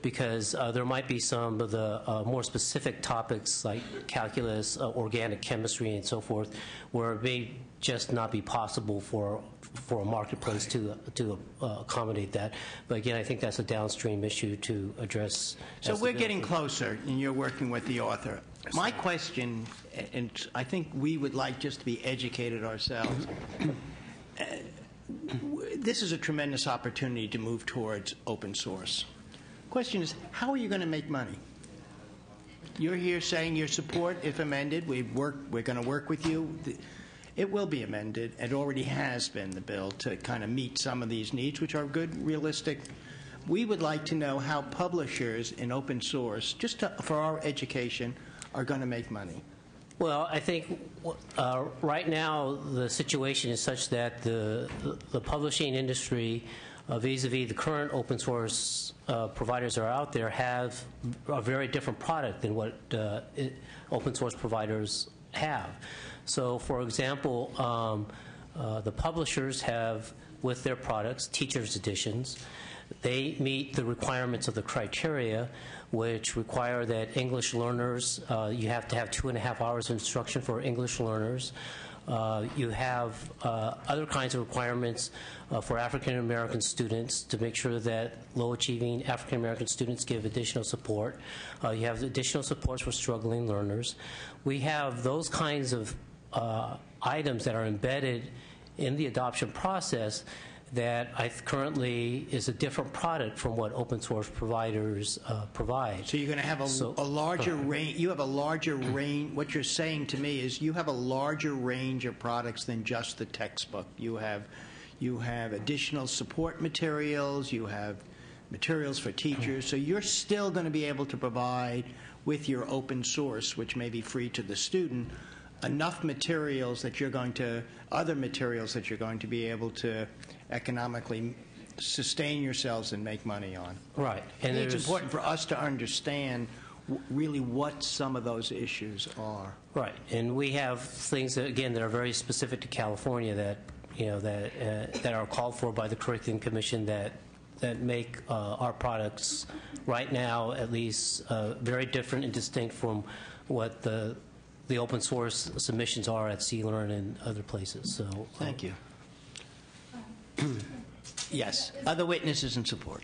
S18: because there might be some of the more specific topics like calculus, organic chemistry, and so forth, where it may just not be possible for a marketplace to accommodate that. But again, I think that's a downstream issue to address.
S2: So we're getting closer, and you're working with the author. My question, and I think we would like just to be educated ourselves, this is a tremendous opportunity to move towards open source. Question is, how are you going to make money? You're here saying your support, if amended, we're going to work with you. It will be amended. It already has been, the bill, to kind of meet some of these needs, which are good, realistic we would like to know how publishers in open source, for our education, are going to make money.
S18: Well, I think right now the situation is such that the publishing industry, vis-a-vis the current open source providers that are out there, have a very different product than what open source providers have. So, for example, the publishers have, with their products, teachers' editions. They meet the requirements of the criteria, which require that English learners, you have to have 2.5 hours of instruction for English learners. You have other kinds of requirements for African American students to make sure that low-achieving African American students give additional support. You have additional supports for struggling learners. We have those kinds of items that are embedded in the adoption process that currently is a different product from what open source providers provide.
S2: So you're going to have a larger range. You have a larger range. What you're saying to me is you have a larger range of products than just the textbook. You have additional support materials. You have materials for teachers. So you're still going to be able to provide, with your open source, which may be free to the student, enough materials that other materials that you're going to be able to economically sustain yourselves and make money on.
S18: Right.
S2: And it's important for us to understand really what some of those issues are.
S18: Right. And we have things that, again, that are very specific to California that are called for by the Curriculum Commission that make our products right now at least very different and distinct from what the open source submissions are at CLearn and other places. So
S2: thank you. Yes. Other witnesses in support.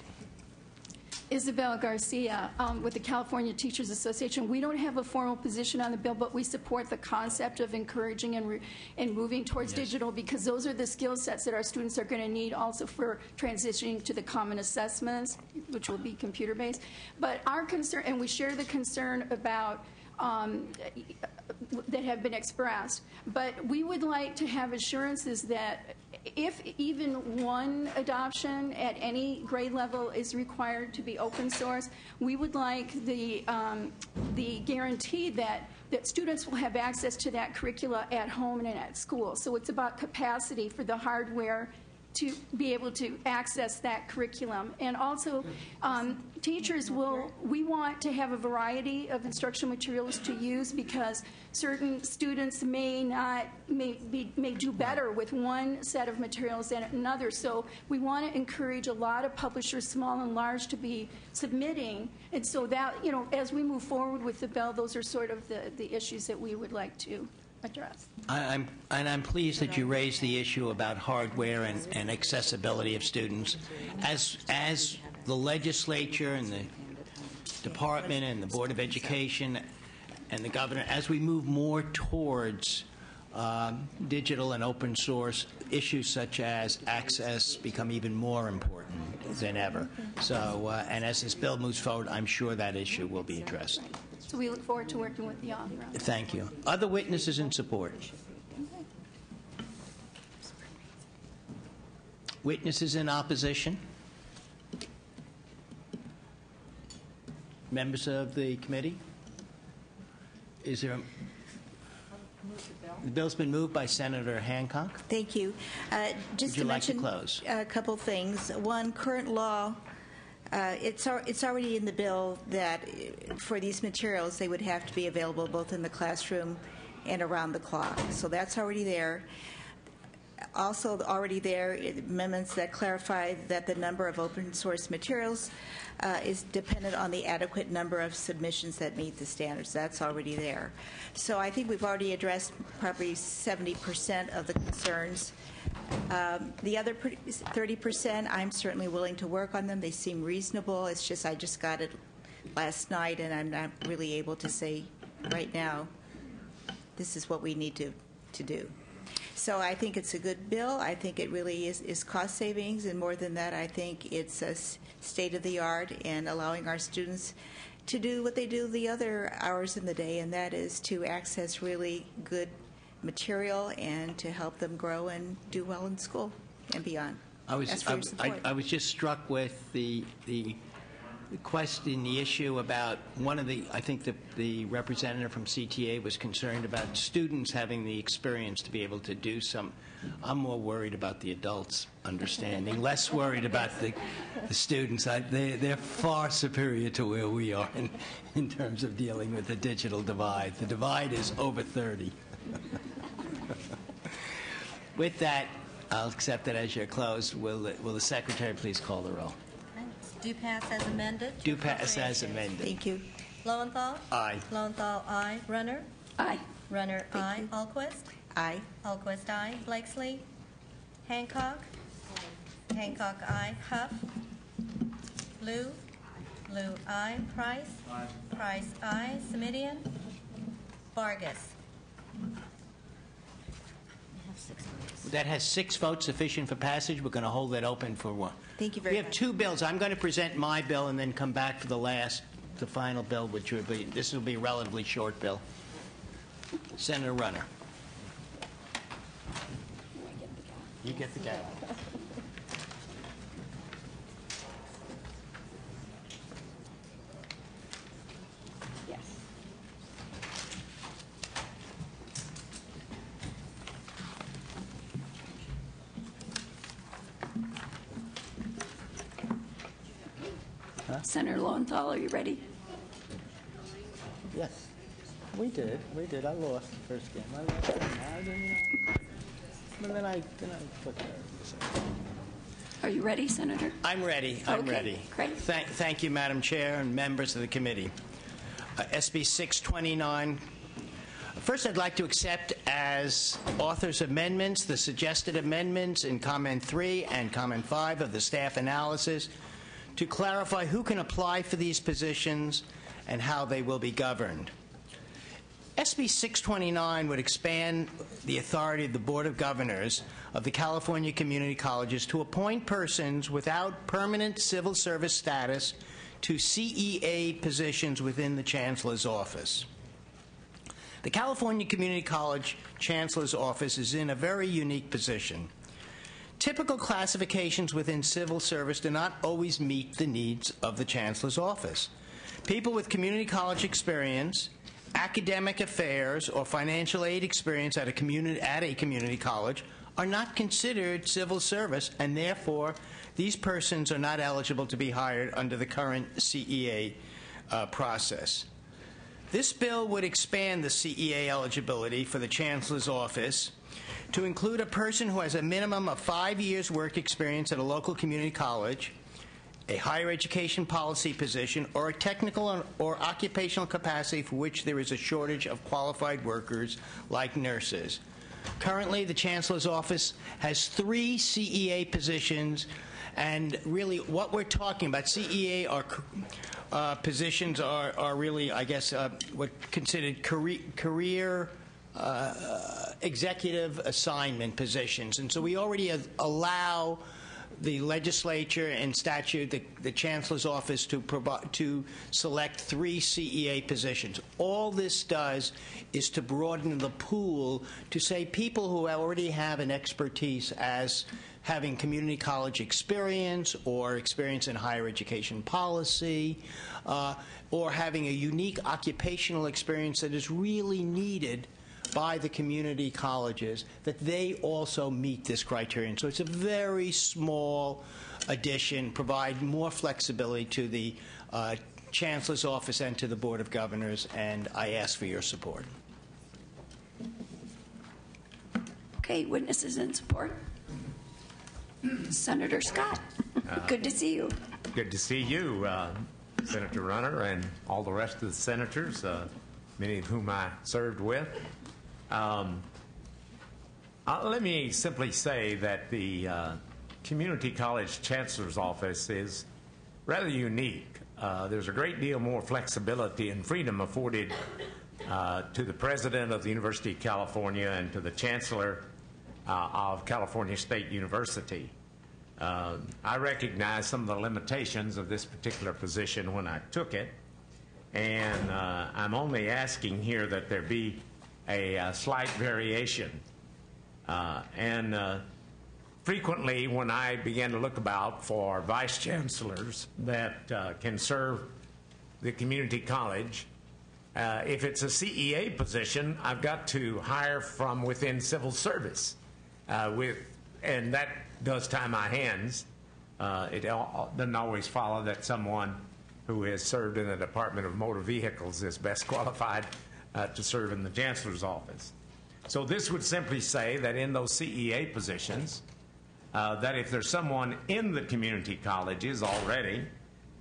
S19: Isabel Garcia with the California Teachers Association. We don't have a formal position on the bill, but we support the concept of encouraging and moving towards digital, because those are the skill sets that our students are going to need also for transitioning to the common assessments, which will be computer-based. But our concern, and we share the concern about that have been expressed, but we would like to have assurances that if even one adoption at any grade level is required to be open source, we would like the guarantee that students will have access to that curricula at home and at school. So it's about capacity for the hardware to be able to access that curriculum. And also, teachers we want to have a variety of instructional materials to use, because certain students may do better with one set of materials than another. So we want to encourage a lot of publishers, small and large, to be submitting. And so that, as we move forward with the bill, those are sort of the issues that we would like to address.
S2: I'm pleased that you raised the issue about hardware and accessibility of students. As the legislature and the department and the Board of Education and the governor, as we move more towards digital and open source, issues such as access become even more important than ever. So, and as this bill moves forward, I'm sure that issue will be addressed.
S19: So we look forward to working with the author on that.
S2: Thank you. Other witnesses in support? Witnesses in opposition? Members of the committee? Is there the bill's been moved by Senator Hancock.
S15: Thank you. Just
S2: Would you
S15: to
S2: like to
S15: mention
S2: close?
S15: a couple things. One, current law, it's already in the bill that for these materials they would have to be available both in the classroom and around the clock. So that's already there. Also already there, amendments that clarify that the number of open source materials is dependent on the adequate number of submissions that meet the standards. That's already there. So I think we've already addressed probably 70% of the concerns. The other 30%, I'm certainly willing to work on them. They seem reasonable. It's just I just got it last night, and I'm not really able to say right now this is what we need to do. So I think it's a good bill. I think it really is cost savings, and more than that, I think it's a state-of-the-art and allowing our students to do what they do the other hours in the day, and that is to access really good material and to help them grow and do well in school and beyond.
S2: I was
S13: Ask for your support.
S2: I was just struck with the question, the issue about one of the, I think the representative from CTA was concerned about students having the experience to be able to do some. I'm more worried about the adults understanding, less worried about the students. They're far superior to where we are in terms of dealing with the digital divide. The divide is over 30. With that, I'll accept it as your close. Will the secretary please call the roll?
S1: Do pass as amended.
S2: Do pass as amended.
S15: Thank you.
S1: Lowenthal?
S2: Aye.
S1: Lowenthal, aye. Runner?
S13: Aye.
S1: Runner, aye. Alquist?
S15: Aye.
S1: Alquist, aye. Blakesley? Hancock? Hancock, aye. Huff? Blue? Blue, aye. Price? Aye. Price, aye. Semidian? Vargas?
S2: That has 6 votes sufficient for passage. We're going to hold that open for one.
S15: Thank you very
S2: We have
S15: much.
S2: 2 bills. I'm going to present my bill and then come back for the final bill, which will be, this will be a relatively short bill. Senator Runner. You get the gavel.
S13: Yes. Senator Lowenthal, are you ready?
S2: Yes. We did. I lost the first game. I lost it. I didn't. But then I took care of it.
S13: Are you ready, Senator?
S2: I'm ready.
S13: Okay,
S2: ready.
S13: great.
S2: Thank you, Madam Chair and members of the committee. SB 629. First, I'd like to accept as authors' amendments the suggested amendments in Comment 3 and Comment 5 of the staff analysis to clarify who can apply for these positions and how they will be governed. SB 629 would expand the authority of the Board of Governors of the California Community Colleges to appoint persons without permanent civil service status to CEA positions within the Chancellor's office. The California Community College Chancellor's office is in a very unique position. Typical classifications within civil service do not always meet the needs of the Chancellor's office. People with community college experience, academic affairs, or financial aid experience at a community college are not considered civil service, and therefore these persons are not eligible to be hired under the current CEA process. This bill would expand the CEA eligibility for the Chancellor's office to include a person who has a minimum of 5 years' work experience at a local community college, a higher education policy position, or a technical or occupational capacity for which there is a shortage of qualified workers like nurses. Currently, the Chancellor's office has 3 CEA positions, and really what we're talking about, CEA positions are really, I guess, what considered career executive assignment positions. And so we already allow the legislature and statute, the Chancellor's office to select 3 CEA positions. All this does is to broaden the pool to say people who already have an expertise as having community college experience or experience in higher education policy or having a unique occupational experience that is really needed by the community colleges, that they also meet this criterion. So it's a very small addition, provide more flexibility to the Chancellor's office and to the Board of Governors, and I ask for your support.
S13: Okay, witnesses in support. Senator Scott, good to see you.
S20: Good to see you, Senator Runner, and all the rest of the senators, many of whom I served with. Let me simply say that the Community College Chancellor's Office is rather unique. There's a great deal more flexibility and freedom afforded to the President of the University of California and to the Chancellor of California State University. I recognize some of the limitations of this particular position when I took it, and I'm only asking here that there be a slight variation. frequently, when I began to look about for vice chancellors that can serve the community college, if it's a CEA position, I've got to hire from within civil service, and that does tie my hands. It doesn't always follow that someone who has served in the Department of Motor Vehicles is best qualified to serve in the chancellor's office. So this would simply say that in those CEA positions, that if there's someone in the community colleges already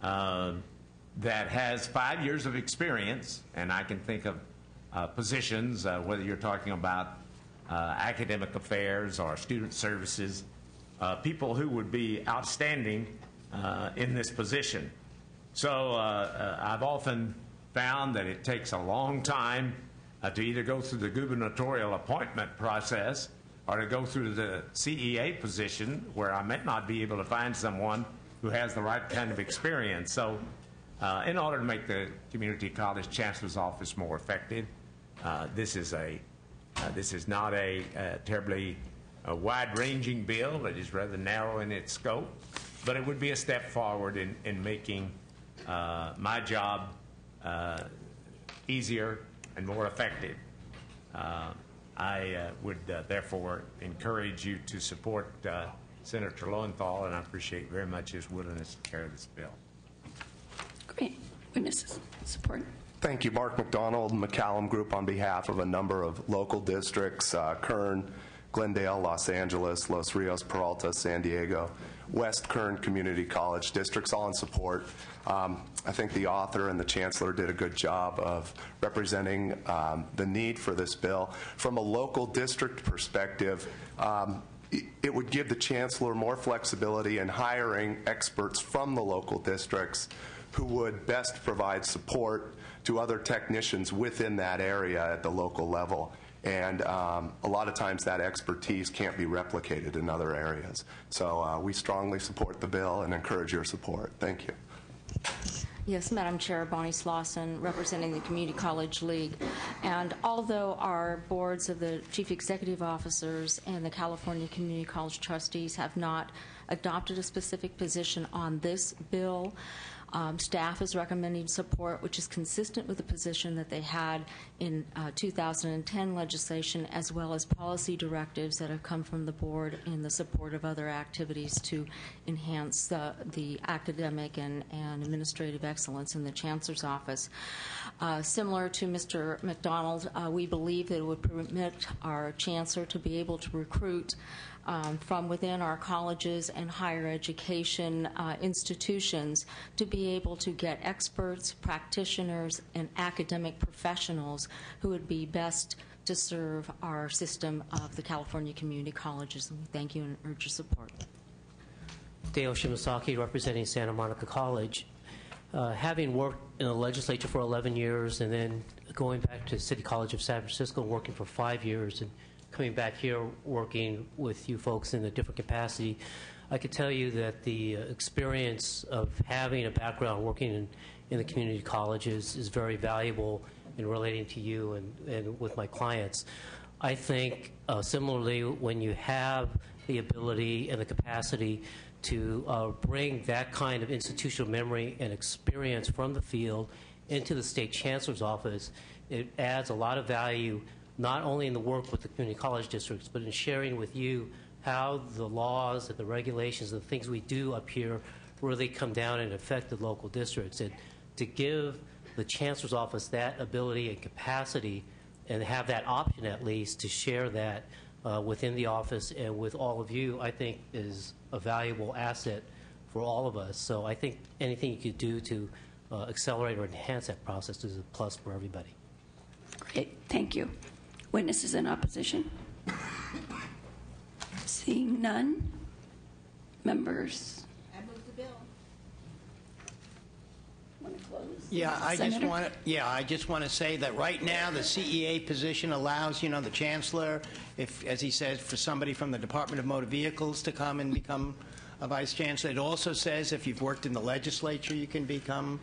S20: that has 5 years of experience, and I can think of positions, whether you're talking about academic affairs or student services, people who would be outstanding in this position. So I've often found that it takes a long time to either go through the gubernatorial appointment process or to go through the CEA position, where I might not be able to find someone who has the right kind of experience. So in order to make the community college chancellor's office more effective, this is not a terribly wide-ranging bill. It is rather narrow in its scope, but it would be a step forward in making my job easier and more effective. I would therefore encourage you to support Senator Lowenthal, and I appreciate very much his willingness to carry this bill.
S13: Great. Witnesses, support.
S21: Thank you. Mark McDonald, McCallum Group, on behalf of a number of local districts, Kern, Glendale, Los Angeles, Los Rios, Peralta, San Diego, West Kern Community College districts, all in support. I think the author and the chancellor did a good job of representing the need for this bill. From a local district perspective, it would give the chancellor more flexibility in hiring experts from the local districts who would best provide support to other technicians within that area at the local level. And a lot of times that expertise can't be replicated in other areas. So we strongly support the bill and encourage your support. Thank you.
S22: Yes, Madam Chair, Bonnie Slauson, representing the Community College League. And although our boards of the chief executive officers and the California Community College trustees have not adopted a specific position on this bill, staff is recommending support, which is consistent with the position that they had in 2010 legislation, as well as policy directives that have come from the board in the support of other activities to enhance the academic and administrative excellence in the chancellor's office. Similar to Mr. McDonald, we believe that it would permit our chancellor to be able to recruit from within our colleges and higher education institutions to be able to get experts, practitioners, and academic professionals who would be best to serve our system of the California community colleges. And we thank you and urge your support.
S18: Dale Shimasaki, representing Santa Monica College. Having worked in the legislature for 11 years and then going back to City College of San Francisco, working for 5 years, and coming back here working with you folks in a different capacity, I could tell you that the experience of having a background working in the community colleges is very valuable in relating to you and with my clients. I think similarly, when you have the ability and the capacity to bring that kind of institutional memory and experience from the field into the state chancellor's office, it adds a lot of value not only in the work with the community college districts, but in sharing with you how the laws and the regulations and the things we do up here really come down and affect the local districts. And to give the chancellor's office that ability and capacity and have that option at least to share that within the office and with all of you, I think is a valuable asset for all of us. So I think anything you could do to accelerate or enhance that process is a plus for everybody.
S13: Great. Thank you. Witnesses in opposition? Seeing none. Members?
S15: I move the bill.
S13: Want to close?
S2: Yeah, I just want to say that right now the CEA position allows, the chancellor, if, as he says, for somebody from the Department of Motor Vehicles to come and become a vice chancellor. It also says if you've worked in the legislature, you can become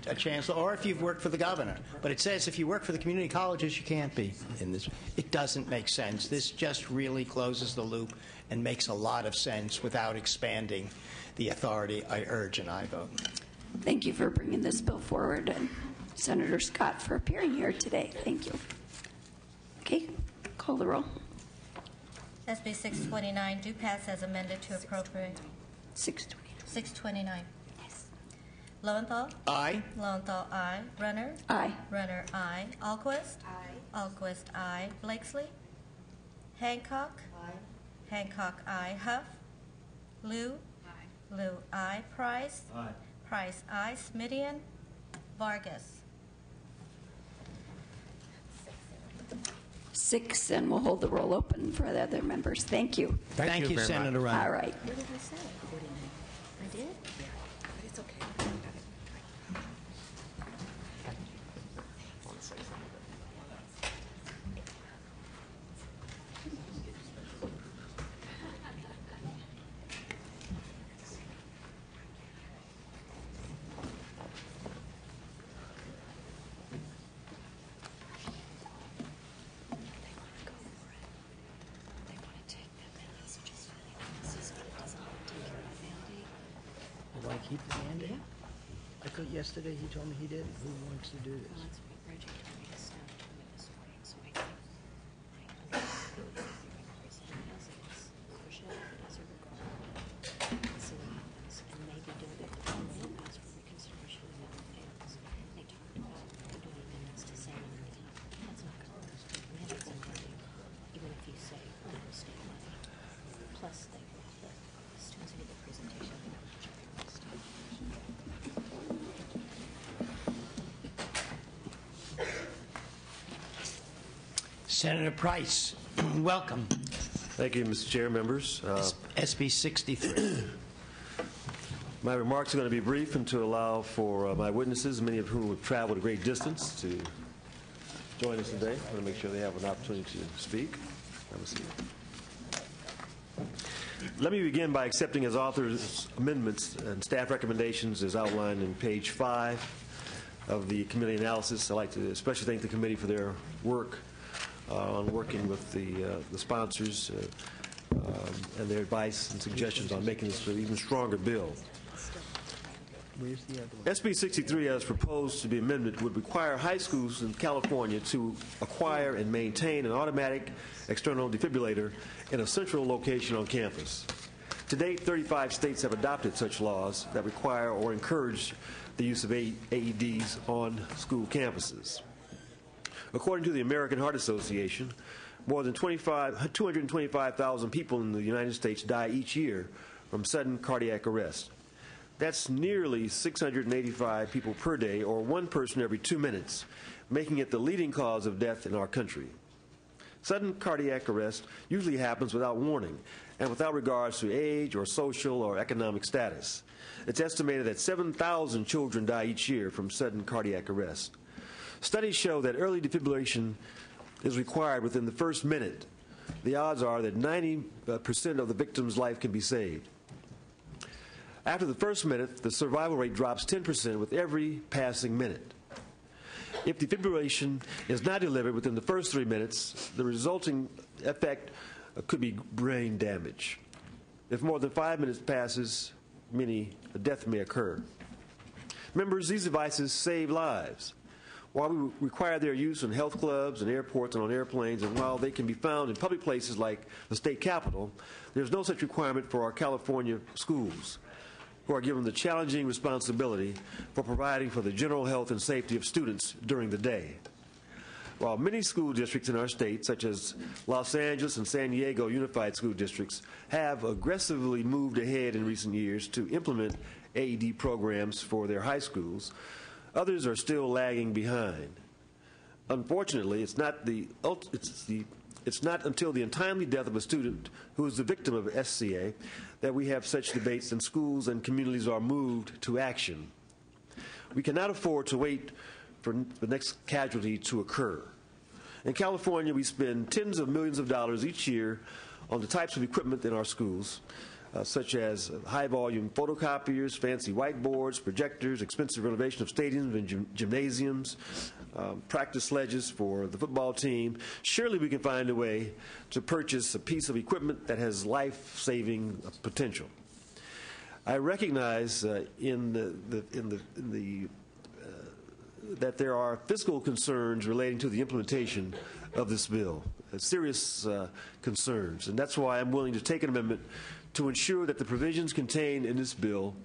S2: a chancellor, or if you've worked for the governor. But it says if you work for the community colleges, you can't be in this. It doesn't make sense. This just really closes the loop and makes a lot of sense without expanding the authority. I urge an aye vote.
S13: Thank you for bringing this bill forward, and Senator Scott for appearing here today. Thank you. Okay, call the roll.
S1: SB 629 do pass as amended to appropriate. 629. Yes. Lowenthal?
S2: Aye.
S1: Lowenthal, aye. Runner?
S13: Aye.
S1: Runner, aye. Alquist? Aye. Alquist, aye. Blakesley? Hancock? Aye. Hancock, aye. Huff? Liu? Aye. Liu, aye. Price?
S20: Aye.
S1: Price, aye. Smidian? Vargas?
S13: 6, and we'll hold the roll open for the other members. Thank you.
S2: Thank you, Senator Runner.
S13: All right.
S14: What did I say? 49. I did? Yeah. But it's okay.
S2: Do I keep the mandate? I thought yesterday he told me he did. Who wants to do this? Senator Price, welcome.
S4: Thank you, Mr. Chair, members.
S2: SB 63.
S4: My remarks are going to be brief and to allow for my witnesses, many of whom have traveled a great distance, to join us today. I want to make sure they have an opportunity to speak. Have a seat. Let me begin by accepting as authors amendments and staff recommendations as outlined in page 5 of the committee analysis. I'd like to especially thank the committee for their work on working with the sponsors and their advice and suggestions on making this an even stronger bill.
S2: Where's the other one?
S4: SB 63, as proposed to be amended, would require high schools in California to acquire and maintain an automatic external defibrillator in a central location on campus. To date, 35 states have adopted such laws that require or encourage the use of AEDs on school campuses. According to the American Heart Association, more than 225,000 people in the United States die each year from sudden cardiac arrest. That's nearly 685 people per day, or one person every 2 minutes, making it the leading cause of death in our country. Sudden cardiac arrest usually happens without warning and without regards to age or social or economic status. It's estimated that 7,000 children die each year from sudden cardiac arrest. Studies show that early defibrillation is required within the first minute. The odds are that 90% of the victim's life can be saved. After the first minute, the survival rate drops 10% with every passing minute. If defibrillation is not delivered within the first 3 minutes, the resulting effect could be brain damage. If more than 5 minutes passes, death may occur. Members, these devices save lives. While we require their use in health clubs and airports and on airplanes, and while they can be found in public places like the state capitol, there's no such requirement for our California schools, who are given the challenging responsibility for providing for the general health and safety of students during the day. While many school districts in our state, such as Los Angeles and San Diego Unified School Districts, have aggressively moved ahead in recent years to implement AED programs for their high schools, others are still lagging behind. Unfortunately, it's not until the untimely death of a student who is the victim of SCA that we have such debates and schools and communities are moved to action. We cannot afford to wait for the next casualty to occur. In California, we spend tens of millions of dollars each year on the types of equipment in our schools such as high-volume photocopiers, fancy whiteboards, projectors, expensive renovation of stadiums and gymnasiums, practice sledges for the football team. Surely we can find a way to purchase a piece of equipment that has life-saving potential. I recognize that there are fiscal concerns relating to the implementation of this bill, serious concerns, and that's why I'm willing to take an amendment to ensure that the provisions contained in this bill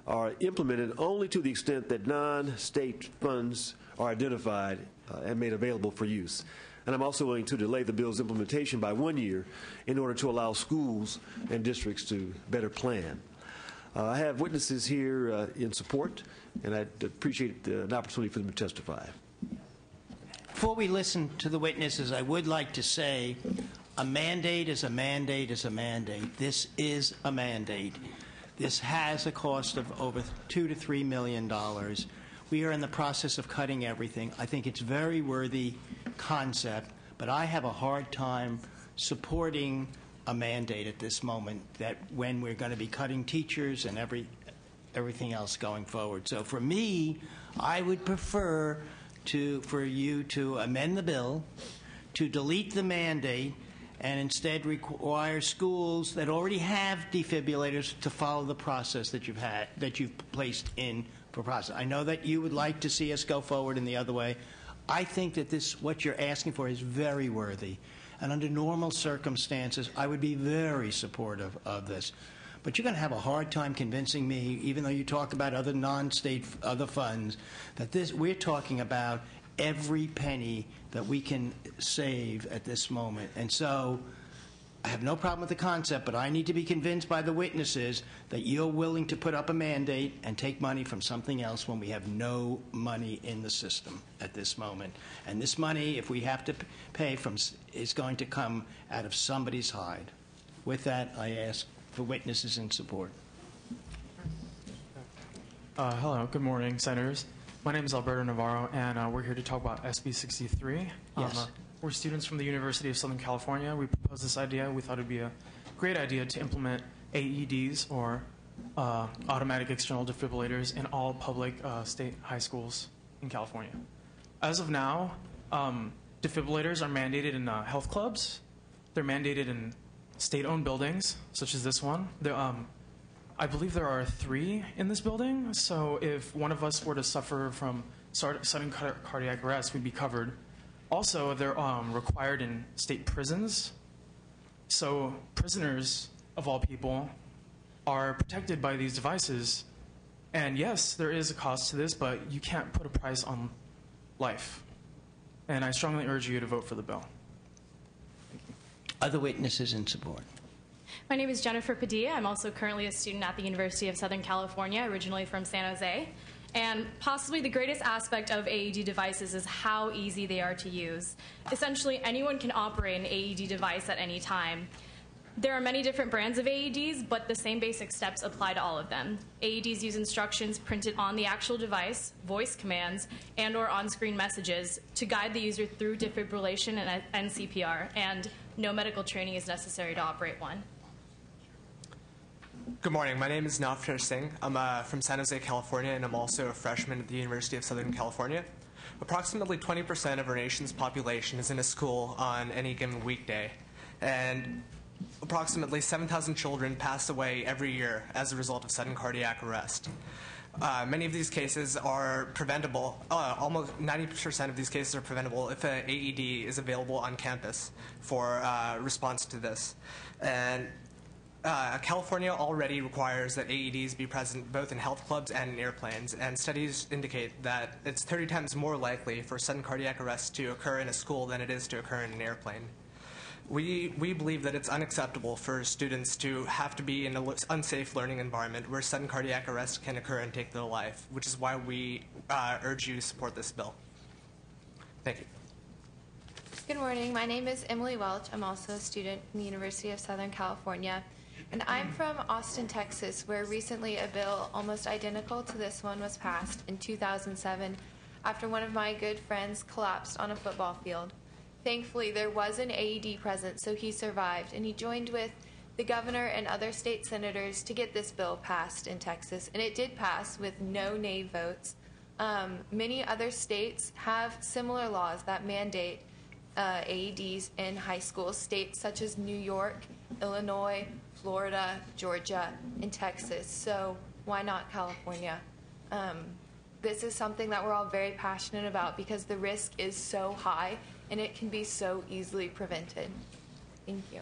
S4: are implemented only to the extent that non-state funds are identified and made available for use. And I'm also willing to delay the bill's implementation by 1 year in order to allow schools and districts to better plan. I have witnesses here in support, and I'd appreciate an opportunity for them to testify.
S2: Before we listen to the witnesses, I would like to say a mandate is a mandate is a mandate. This is a mandate. This has a cost of over $2 to $3 million. We are in the process of cutting everything. I think it's a very worthy concept, but I have a hard time supporting a mandate at this moment, that when we're going to be cutting teachers and everything else going forward. So for me, I would prefer for you to amend the bill, to delete the mandate, and instead require schools that already have defibrillators to follow the process that you've placed in for process. I know that you would like to see us go forward in the other way. I think that what you're asking for is very worthy. And under normal circumstances, I would be very supportive of this. But you're going to have a hard time convincing me, even though you talk about other non-state, other funds, that we're talking about every penny that we can save at this moment. And so I have no problem with the concept, but I need to be convinced by the witnesses that you're willing to put up a mandate and take money from something else when we have no money in the system at this moment. And this money, if we have to pay from, is going to come out of somebody's hide. With that, I ask for witnesses in support.
S3: Hello, good morning, Senators. My name is Alberto Navarro, and we're here to talk about SB 63.
S2: Yes.
S3: We're students from the University of Southern California. We proposed this idea. We thought it would be a great idea to implement AEDs, or automatic external defibrillators, in all public state high schools in California. As of now, defibrillators are mandated in health clubs. They're mandated in state-owned buildings, such as this one. I believe there are 3 in this building, so if one of us were to suffer from sudden cardiac arrest, we'd be covered. Also, they're required in state prisons, so prisoners, of all people, are protected by these devices. And yes, there is a cost to this, but you can't put a price on life. And I strongly urge you to vote for the bill.
S2: Other witnesses in support.
S5: My name is Jennifer Padilla. I'm also currently a student at the University of Southern California, originally from San Jose. And possibly the greatest aspect of AED devices is how easy they are to use. Essentially, anyone can operate an AED device at any time. There are many different brands of AEDs, but the same basic steps apply to all of them. AEDs use instructions printed on the actual device, voice commands, and/or on-screen messages to guide the user through defibrillation and CPR, and no medical training is necessary to operate one.
S23: Good morning. My name is Navshar Singh. I'm from San Jose, California, and I'm also a freshman at the University of Southern California. Approximately 20% of our nation's population is in a school on any given weekday, and approximately 7,000 children pass away every year as a result of sudden cardiac arrest. Many of these cases are preventable. Almost 90% of these cases are preventable if an AED is available on campus for response to this. And California already requires that AEDs be present both in health clubs and in airplanes, and studies indicate that it's 30 times more likely for sudden cardiac arrest to occur in a school than it is to occur in an airplane. We believe that it's unacceptable for students to have to be in an unsafe learning environment where sudden cardiac arrest can occur and take their life, which is why we urge you to support this bill. Thank you.
S24: Good morning. My name is Emily Welch. I'm also a student in the University of Southern California. And I'm from Austin, Texas, where recently a bill almost identical to this one was passed in 2007 after one of my good friends collapsed on a football field. Thankfully, there was an AED present, so he survived, and he joined with the governor and other state senators to get this bill passed in Texas, and it did pass with no nay votes. Many other states have similar laws that mandate AEDs in high schools, states such as New York, Illinois, Florida, Georgia, and Texas. So why not California? This is something that we're all very passionate about because the risk is so high and it can be so easily prevented. Thank you.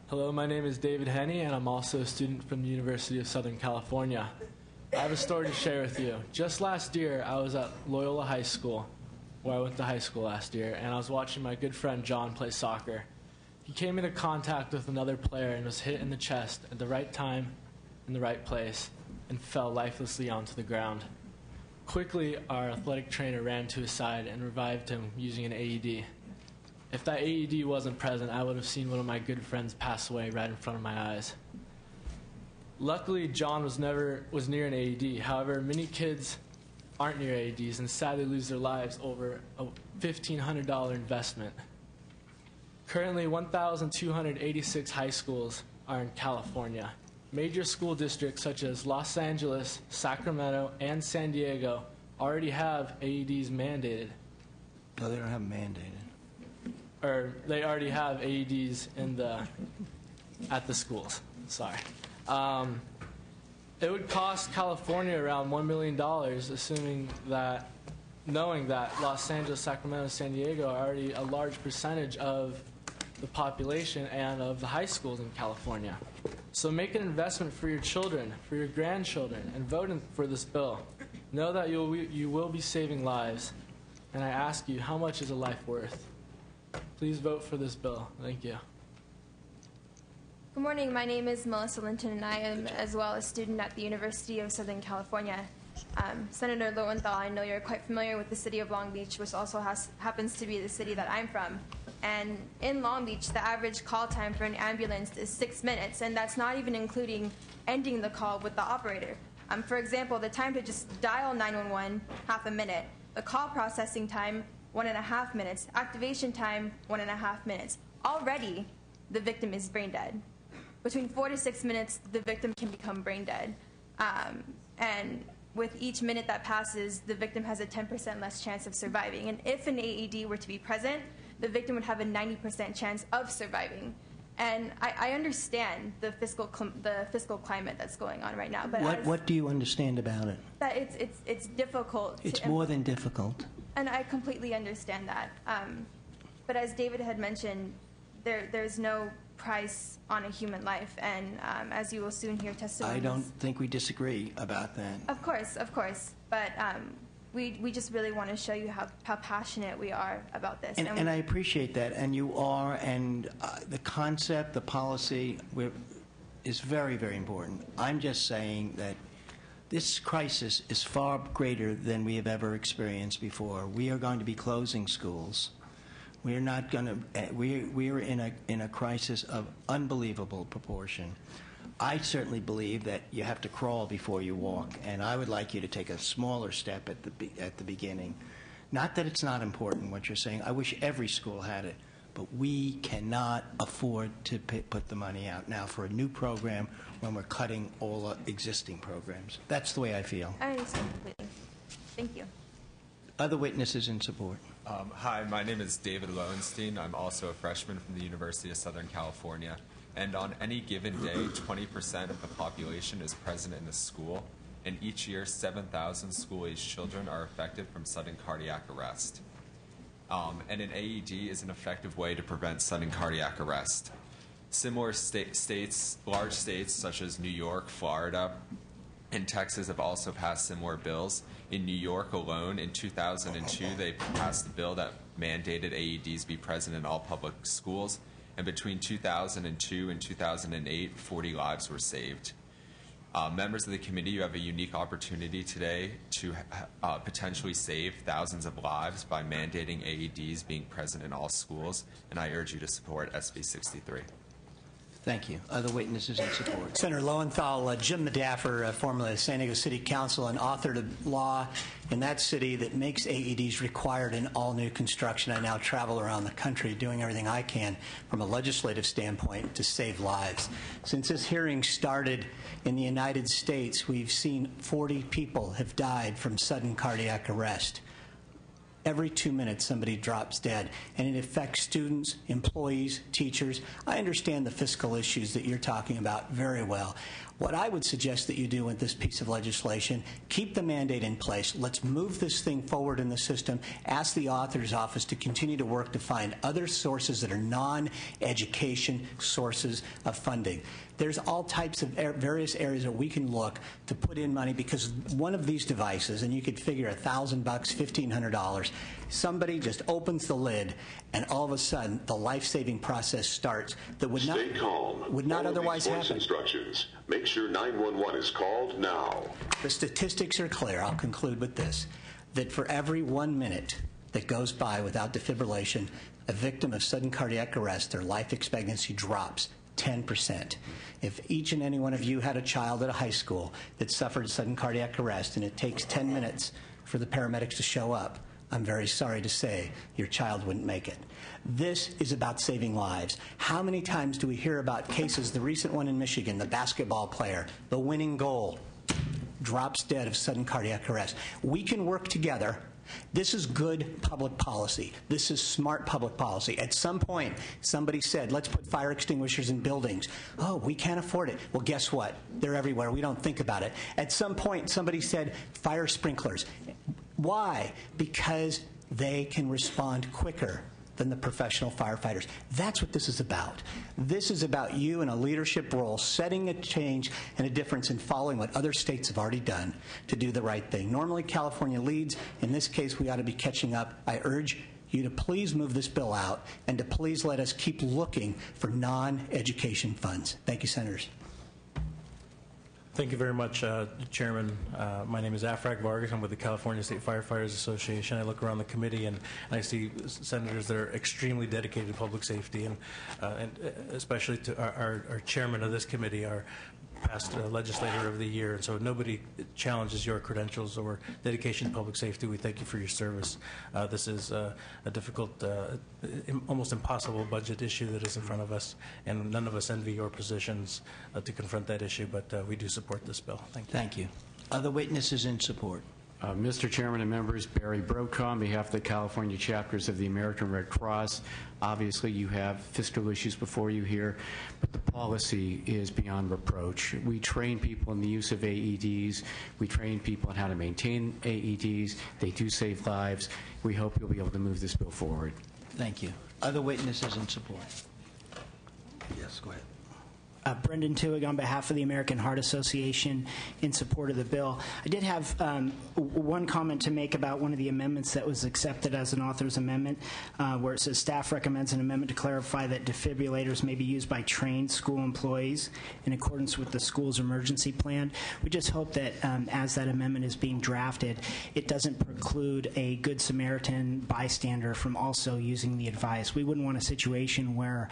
S6: Hello, my name is David Henney, and I'm also a student from the University of Southern California. I have a story to share with you. Just last year, I was at Loyola High School, where I went to high school last year, and I was watching my good friend John play soccer. He came into contact with another player and was hit in the chest at the right time, in the right place, and fell lifelessly onto the ground. Quickly, our athletic trainer ran to his side and revived him using an AED. If that AED wasn't present, I would have seen one of my good friends pass away right in front of my eyes. Luckily, John was near an AED. However, many kids aren't near AEDs and sadly lose their lives over a $1,500 investment. Currently, 1,286 high schools are in California. Major school districts such as Los Angeles, Sacramento, and San Diego already have AEDs mandated.
S2: No, they don't have them mandated.
S6: Or they already have AEDs at the schools. Sorry. It would cost California around $1 million, knowing that Los Angeles, Sacramento, San Diego are already a large percentage of the population and of the high schools in California. So make an investment for your children, for your grandchildren, and vote for this bill. Know that you will be saving lives. And I ask you, how much is a life worth? Please vote for this bill. Thank you.
S7: Good morning. My name is Melissa Linton, and I am as well a student at the University of Southern California. Senator Lowenthal, I know you're quite familiar with the city of Long Beach, which also happens to be the city that I'm from. And in Long Beach, the average call time for an ambulance is 6 minutes, and that's not even including ending the call with the operator. For example, the time to just dial 911, half a minute. The call processing time, 1.5 minutes. Activation time, 1.5 minutes. Already, the victim is brain dead. Between 4 to 6 minutes, the victim can become brain dead. And with each minute that passes, the victim has a 10% less chance of surviving. And if an AED were to be present, the victim would have a 90% chance of surviving. And I understand the fiscal climate that's going on right now. But
S2: What do you understand about it?
S7: that it's difficult.
S2: It's more than difficult.
S7: And I completely understand that. But as David had mentioned, there's no price on a human life. And as you will soon hear testimonies.
S2: I don't think we disagree about that.
S7: Of course. But we just really want to show you how passionate we are about this.
S2: And I appreciate that, and you are, and the concept, the policy is very, very important. I'm just saying that this crisis is far greater than we have ever experienced before. We are going to be closing schools. We are not going to. We are in a crisis of unbelievable proportion. I certainly believe that you have to crawl before you walk, and I would like you to take a smaller step at the beginning. Not that it's not important what you're saying. I wish every school had it, but we cannot afford to put the money out now for a new program when we're cutting all existing programs. That's the way I feel.
S7: I understand completely. Thank you.
S2: Other witnesses in support.
S9: Hi, my name is David Lowenstein. I'm also a freshman from the University of Southern California. And on any given day, 20% of the population is present in a school, and each year 7,000 school-aged children are affected from sudden cardiac arrest. And an AED is an effective way to prevent sudden cardiac arrest. Similar states, large states such as New York, Florida, and Texas have also passed similar bills. In New York alone, in 2002, they passed a bill that mandated AEDs be present in all public schools. And between 2002 and 2008, 40 lives were saved. Members of the committee, you have a unique opportunity today to potentially save thousands of lives by mandating AEDs being present in all schools, and I urge you to support SB 63.
S2: Thank you. Other witnesses in support?
S8: Senator Lowenthal, Jim Medaffer, formerly of San Diego City Council, and authored a law in that city that makes AEDs required in all new construction. I now travel around the country doing everything I can from a legislative standpoint to save lives. Since this hearing started in the United States, we've seen 40 people have died from sudden cardiac arrest. Every 2 minutes, somebody drops dead, and it affects students, employees, teachers. I understand the fiscal issues that you're talking about very well. What I would suggest that you do with this piece of legislation, keep the mandate in place. Let's move this thing forward in the system. Ask the author's office to continue to work to find other sources that are non-education sources of funding. There's all types of various areas that we can look to put in money, because one of these devices, and you could figure $1,000, $1,500, somebody just opens the lid, and all of a sudden the life-saving process starts that would not,
S10: Stay calm.
S8: would not
S10: Follow
S8: otherwise
S10: these voice
S8: happen.
S10: instructions. Make sure 911 is called now.
S8: The statistics are clear. I'll conclude with this, that for every 1 minute that goes by without defibrillation, a victim of sudden cardiac arrest, their life expectancy drops 10%. If each and any one of you had a child at a high school that suffered sudden cardiac arrest and it takes 10 minutes for the paramedics to show up, I'm very sorry to say your child wouldn't make it. This is about saving lives. How many times do we hear about cases, the recent one in Michigan, the basketball player, the winning goal, drops dead of sudden cardiac arrest? We can work together. This is good public policy. This is smart public policy. At some point, somebody said, let's put fire extinguishers in buildings. Oh, we can't afford it. Well, guess what? They're everywhere. We don't think about it. At some point, somebody said, fire sprinklers. Why? Because they can respond quicker than the professional firefighters. That's what this is about. This is about you in a leadership role, setting a change and a difference in following what other states have already done to do the right thing. Normally, California leads. In this case, we ought to be catching up. I urge you to please move this bill out and to please let us keep looking for non-education funds. Thank you, Senators.
S11: Thank you very much, Chairman. My name is Afrak Vargas. I'm with the California State Firefighters Association. I look around the committee and I see senators that are extremely dedicated to public safety, and especially to our chairman of this committee, our past legislator of the year. And so nobody challenges your credentials or dedication to public safety. We thank you for your service. This is a difficult, almost impossible budget issue that is in front of us, and none of us envy your positions to confront that issue, but we do support this bill. Thank you.
S2: Thank you. Other witnesses in support?
S12: Mr. Chairman and members, Barry Brokaw on behalf of the California chapters of the American Red Cross. Obviously, you have fiscal issues before you here, but the policy is beyond reproach. We train people in the use of AEDs. We train people on how to maintain AEDs. They do save lives. We hope you'll be able to move this bill forward.
S2: Thank you. Other witnesses in support? Yes, go ahead.
S25: Brendan Tuig on behalf of the American Heart Association in support of the bill. I did have one comment to make about one of the amendments that was accepted as an author's amendment, where it says staff recommends an amendment to clarify that defibrillators may be used by trained school employees in accordance with the school's emergency plan. We just hope that as that amendment is being drafted, it doesn't preclude a Good Samaritan bystander from also using the advice. We wouldn't want a situation where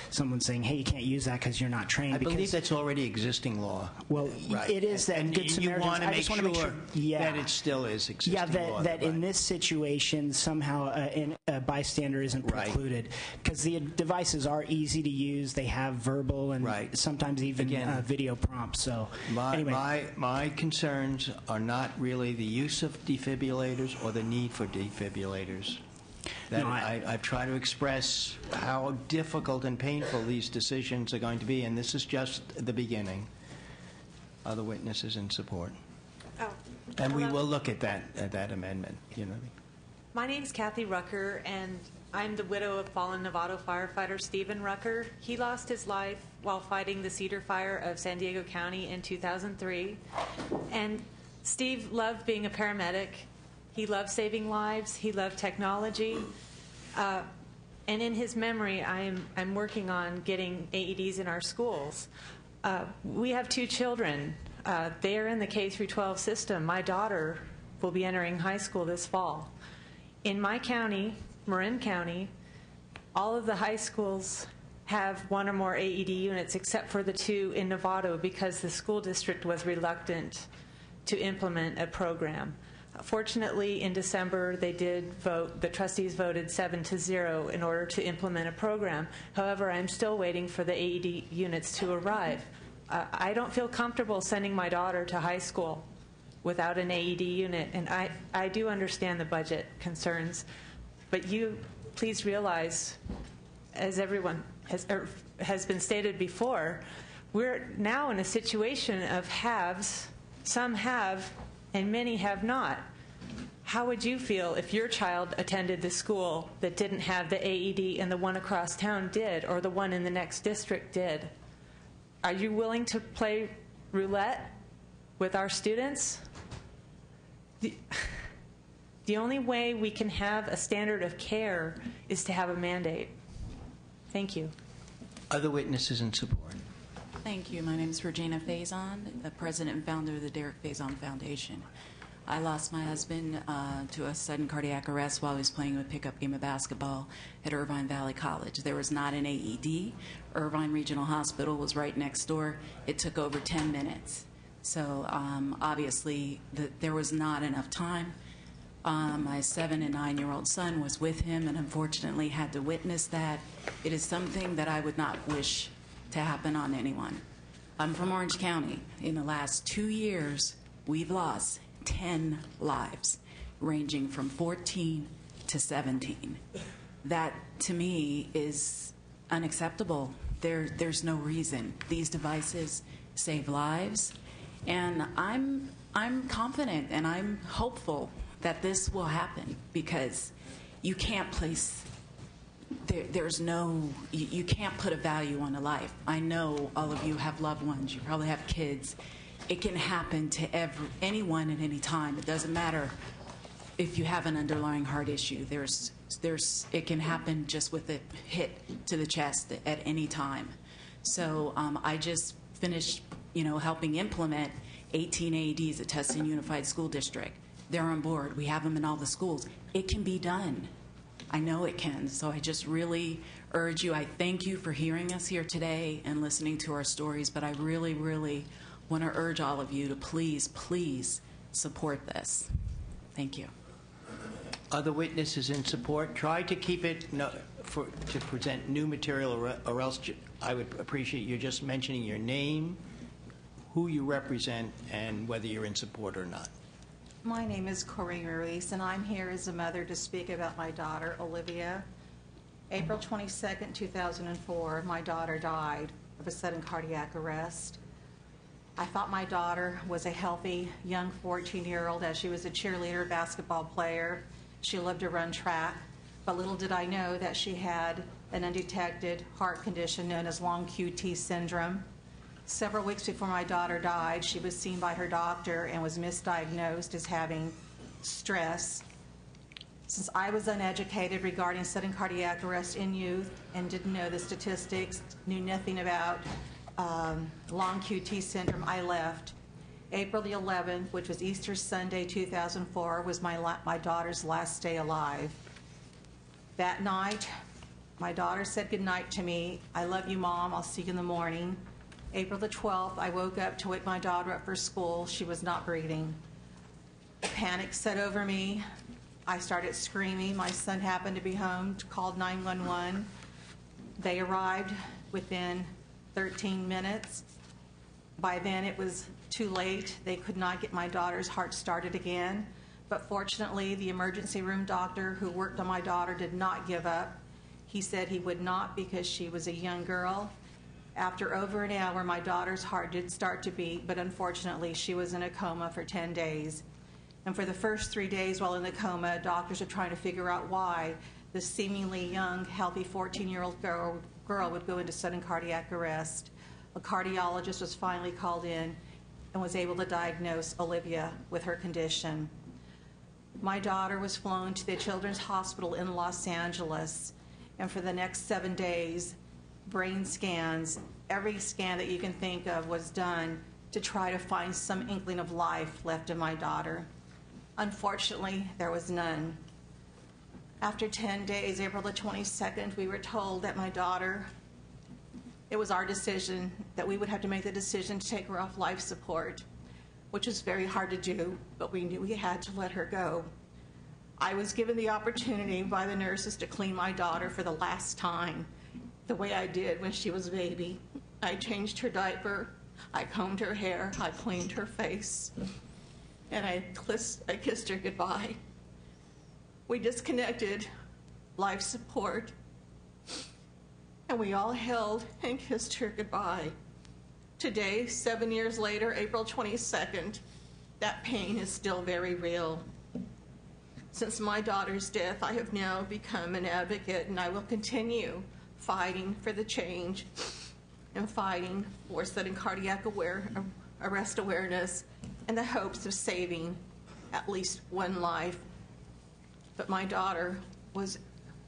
S25: someone's saying, hey, you can't use that because you're not trained.
S2: I believe that's already existing law.
S25: Well, right. It is that
S2: and
S25: Good Samaritans.
S2: You want to make sure
S25: yeah,
S2: that it still is existing law.
S25: Yeah, that in this situation somehow a bystander isn't precluded, because the devices are easy to use. They have verbal and sometimes even video prompts. So anyway,
S2: my concerns are not really the use of defibrillators or the need for defibrillators. That I've tried to express how difficult and painful these decisions are going to be, and this is just the beginning. Other witnesses in support?
S26: Oh,
S2: and we will look at that amendment. You know.
S26: My name is Kathy Rucker, and I'm the widow of fallen Novato firefighter Stephen Rucker. He lost his life while fighting the Cedar Fire of San Diego County in 2003. And Steve loved being a paramedic. He loved saving lives. He loved technology. And in his memory, I'm working on getting AEDs in our schools. We have 2 children. They are in the K-12 system. My daughter will be entering high school this fall. In my county, Marin County, all of the high schools have one or more AED units, except for the 2 in Novato, because the school district was reluctant to implement a program. Fortunately, in December, they did vote, the trustees voted 7-0 in order to implement a program. However, I'm still waiting for the AED units to arrive. I don't feel comfortable sending my daughter to high school without an AED unit, and I do understand the budget concerns, but you please realize, as everyone has been stated before, we're now in a situation of haves. Some have, and many have not. How would you feel if your child attended the school that didn't have the AED and the one across town did, or the one in the next district did? Are you willing to play roulette with our students? The only way we can have a standard of care is to have a mandate. Thank you.
S2: Other witnesses in support.
S16: Thank you. My name is Regina Faison, the president and founder of the Derek Faison Foundation. I lost my husband to a sudden cardiac arrest while he was playing a pickup game of basketball at Irvine Valley College. There was not an AED. Irvine Regional Hospital was right next door. It took over 10 minutes. So obviously there was not enough time. My 7- and 9-year-old son was with him and unfortunately had to witness that. It is something that I would not wish to happen on anyone. I'm from Orange County. In the last 2 years, we've lost 10 lives, ranging from 14 to 17. That, to me, is unacceptable. There's no reason. These devices save lives, and I'm confident and I'm hopeful that this will happen, because you can't place, you can't put a value on a life. I know all of you have loved ones, you probably have kids. It can happen to anyone at any time. It doesn't matter if you have an underlying heart issue. It can happen just with a hit to the chest at any time. So I just finished, helping implement 18 AEDs at Tustin Unified School District. They're on board. We have them in all the schools. It can be done. I know it can. So I just really urge you. I thank you for hearing us here today and listening to our stories, but I really, really want to urge all of you to please, please support this. Thank you.
S2: Other witnesses in support? Try to keep it to present new material, or else I would appreciate you just mentioning your name, who you represent, and whether you're in support or not.
S17: My name is Corrine Ruiz, and I'm here as a mother to speak about my daughter, Olivia. April 22nd, 2004, my daughter died of a sudden cardiac arrest. I thought my daughter was a healthy, young 14-year-old, as she was a cheerleader, basketball player. She loved to run track, but little did I know that she had an undetected heart condition known as long QT syndrome. Several weeks before my daughter died, she was seen by her doctor and was misdiagnosed as having stress. Since I was uneducated regarding sudden cardiac arrest in youth and didn't know the statistics, knew nothing about long QT syndrome, I left. April the 11th, which was Easter Sunday 2004, was my daughter's last day alive. That night, my daughter said goodnight to me. "I love you, Mom. I'll see you in the morning." April the 12th, I woke up to wake my daughter up for school. She was not breathing. Panic set over me. I started screaming. My son happened to be home, called 911. They arrived within 13 minutes. By then, it was too late. They could not get my daughter's heart started again. But fortunately, the emergency room doctor who worked on my daughter did not give up. He said he would not, because she was a young girl. After over an hour, my daughter's heart did start to beat, but unfortunately, she was in a coma for 10 days. And for the first 3 days while in the coma, doctors are trying to figure out why this seemingly young, healthy 14-year-old girl would go into sudden cardiac arrest. A cardiologist was finally called in and was able to diagnose Olivia with her condition. My daughter was flown to the Children's Hospital in Los Angeles, and for the next 7 days, brain scans, every scan that you can think of was done to try to find some inkling of life left in my daughter. Unfortunately, there was none. After 10 days, April the 22nd, we were told that my daughter it was our decision that we would have to make the decision to take her off life support, which was very hard to do, but we knew we had to let her go. I was given the opportunity by the nurses to clean my daughter for the last time, the way I did when she was a baby. I changed her diaper, I combed her hair, I cleaned her face, and I kissed her goodbye. We disconnected life support, and we all held and kissed her goodbye. Today, 7 years later, April 22nd, that pain is still very real. Since my daughter's death, I have now become an advocate, and I will continue fighting for the change and fighting for sudden cardiac arrest awareness in the hopes of saving at least one life. But my daughter was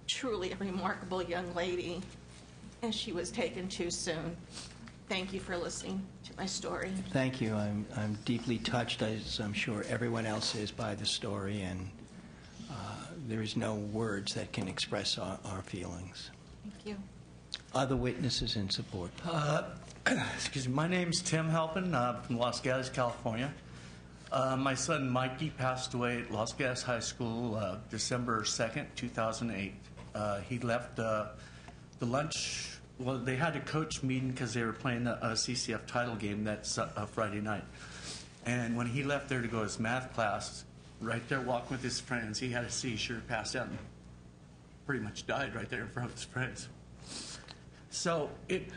S17: truly a remarkable young lady, and she was taken too soon. Thank you for listening to my story.
S2: Thank you. I'm deeply touched, as I'm sure everyone else is, by the story, and there is no words that can express our feelings.
S17: Thank you.
S2: Other witnesses in support.
S15: Excuse me. My name's Tim Halpin from Los Gatos, California. My son Mikey passed away at Los Gatos High School December 2nd, 2008. He left the lunch. Well, they had a coach meeting because they were playing a CCF title game that Friday night. And when he left there to go to his math class, right there walking with his friends, he had a seizure, passed out, and pretty much died right there in front of his friends. So it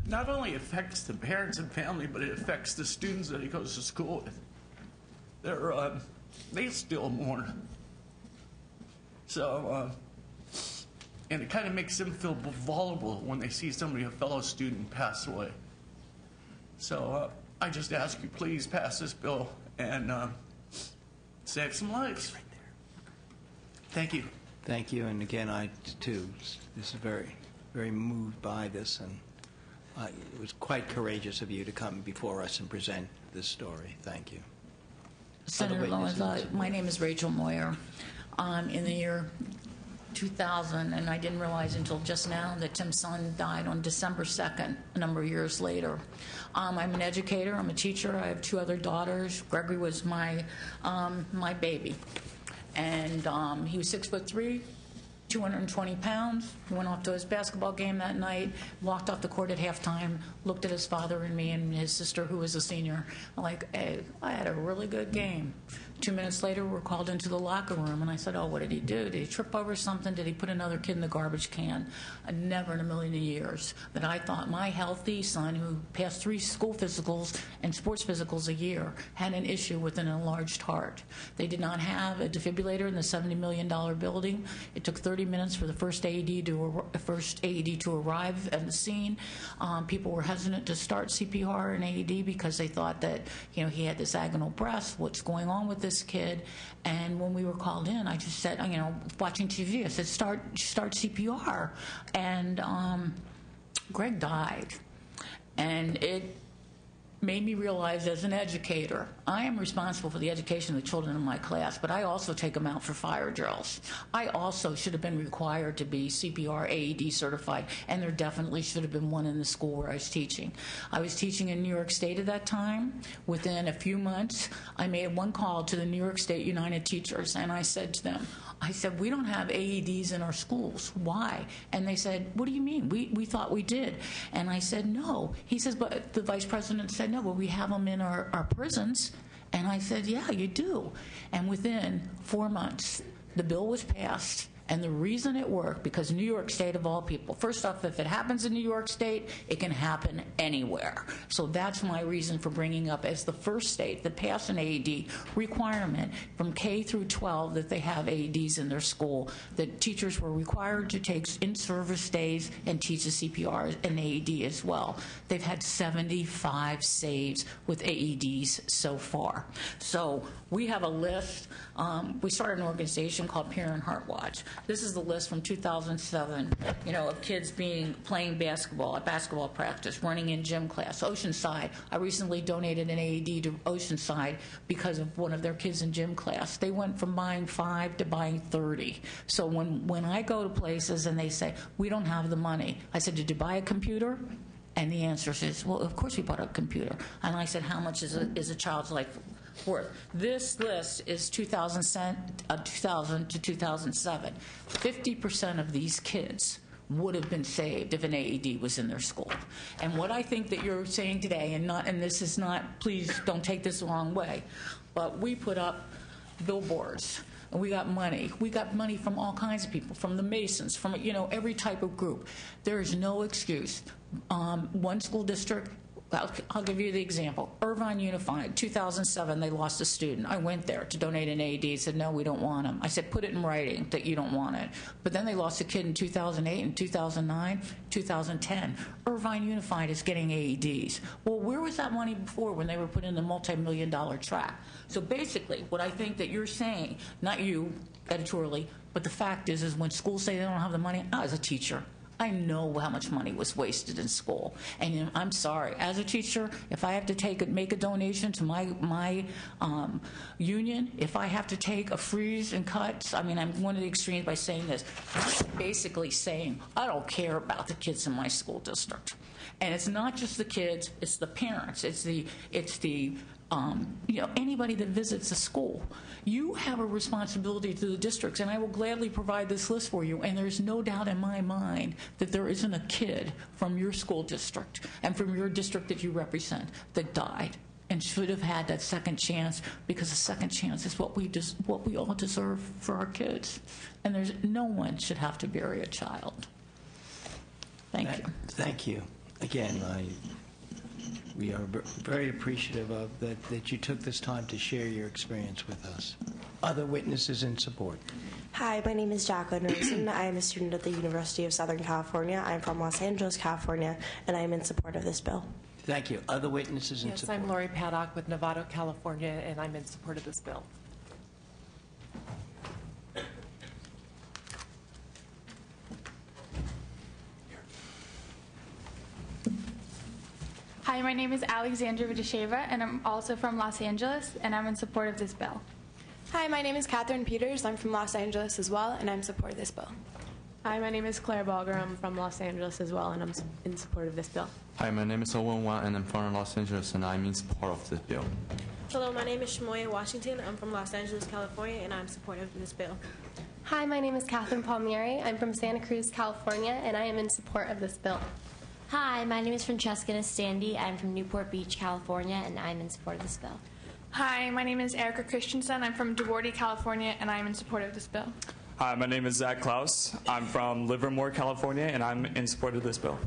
S15: not only affects the parents and family, but it affects the students that he goes to school with. They still mourn. So, and it kind of makes them feel vulnerable when they see somebody, a fellow student, pass away. So I just ask you, please pass this bill and save some lives. Thank you.
S2: Thank you. And again, I too, this is very, very moved by this, and it was quite courageous of you to come before us and present this story. Thank you.
S18: Senator Lowens, my name is Rachel Moyer. In the year 2000, and I didn't realize until just now that Tim's son died on December 2nd, a number of years later. I'm an educator, I'm a teacher, I have two other daughters. Gregory was my baby. And he was 6'3", 220 pounds. He went off to his basketball game that night, walked off the court at halftime, looked at his father and me and his sister, who was a senior. I'm like, hey, I had a really good game. 2 minutes later, we're called into the locker room, and I said, oh, what did he do? Did he trip over something? Did he put another kid in the garbage can? Never in a million years that I thought my healthy son, who passed 3 school physicals and sports physicals a year, had an issue with an enlarged heart. They did not have a defibrillator in the $70 million building. It took 30 minutes for the first AED to arrive at the scene. People were hesitant to start CPR and AED because they thought that, he had this agonal breath. What's going on with this kid? And when we were called in, I just said, watching TV, I said, start CPR. And Greg died. And it made me realize, as an educator, I am responsible for the education of the children in my class, but I also take them out for fire drills. I also should have been required to be CPR AED certified, and there definitely should have been one in the school where I was teaching. I was teaching in New York State at that time. Within a few months, I made one call to the New York State United Teachers, and I said to them, we don't have AEDs in our schools. Why? And they said, what do you mean? We thought we did. And I said, no. He says, but the vice president said, no, but we have them in our prisons. And I said, yeah, you do. And within 4 months, the bill was passed. And the reason it worked, because New York State, of all people, first off, if it happens in New York State, it can happen anywhere. So that's my reason for bringing up, as the first state that passed an AED requirement from K through 12 that they have AEDs in their school, that teachers were required to take in-service days and teach the CPR and AED as well. They've had 75 saves with AEDs so far. So we have a list. We started an organization called Parent Heart Watch. This is the list from 2007, of kids playing basketball at basketball practice, running in gym class. Oceanside, I recently donated an AED to Oceanside because of one of their kids in gym class. They went from buying 5 to buying 30. So when I go to places and they say, we don't have the money, I said, did you buy a computer? And the answer is, well, of course we bought a computer. And I said, how much is a child's life worth? This list is 2000 to 2007. 50% of these kids would have been saved if an AED was in their school. And what I think that you're saying today, and this is not, please don't take this the wrong way, but we put up billboards. And we got money. We got money from all kinds of people, from the Masons, from every type of group. There is no excuse. One school district, I'll give you the example. Irvine Unified, 2007, they lost a student. I went there to donate an AED. Said, no, we don't want him. I said, put it in writing that you don't want it. But then they lost a kid in 2008, and 2009, 2010. Irvine Unified is getting AEDs. Well, where was that money before when they were put in the multi-million-dollar trap? So basically, what I think that you're saying, not you editorially, but the fact is when schools say they don't have the money, as a teacher, I know how much money was wasted in school. And I'm sorry, as a teacher, if I have to make a donation to my union, if I have to take a freeze and cuts, I mean, I'm one of the extremes by saying this. I'm basically saying, I don't care about the kids in my school district. And it's not just the kids, it's the parents, it's the anybody that visits a school. You have a responsibility to the districts, and I will gladly provide this list for you, and there's no doubt in my mind that there isn't a kid from your school district and from your district that you represent that died and should have had that second chance, because a second chance is what we all deserve for our kids. And no one should have to bury a child. Thank you.
S2: Thank you. Again, we are very appreciative of that you took this time to share your experience with us. Other witnesses in support.
S1: Hi, my name is Jacqueline Rosen. I am a student at the University of Southern California. I'm from Los Angeles, California, and I am in support of this bill.
S2: Thank you. Other witnesses in support.
S13: Yes, I'm Lori Paddock with Novato, California, and I'm in support of this bill.
S19: Hi, my name is Alexandra Vidasheva, and I'm also from Los Angeles, and I'm in support of this bill.
S20: Hi, my name is Catherine Peters. I'm from Los Angeles as well, and I'm in support of this bill.
S21: Hi, my name is Claire Balger. I'm from Los Angeles as well, and I'm in support of this bill.
S22: Hi, my name is Owen Wan, and I'm from Los Angeles, and I'm in support of this bill.
S27: Hello, my name is Shamoya Washington. I'm from Los Angeles, California, and I'm supportive of this bill.
S28: Hi, my name is Catherine Palmieri. I'm from Santa Cruz, California, and I am in support of this bill.
S14: Hi, my name is Francesca Nastandi. I'm from Newport Beach, California, and I'm in support of this bill.
S19: Hi, my name is Erica Christensen. I'm from Duarte, California, and I'm in support of this bill.
S29: Hi, my name is Zach Klaus. I'm from Livermore, California, and I'm in support of this bill.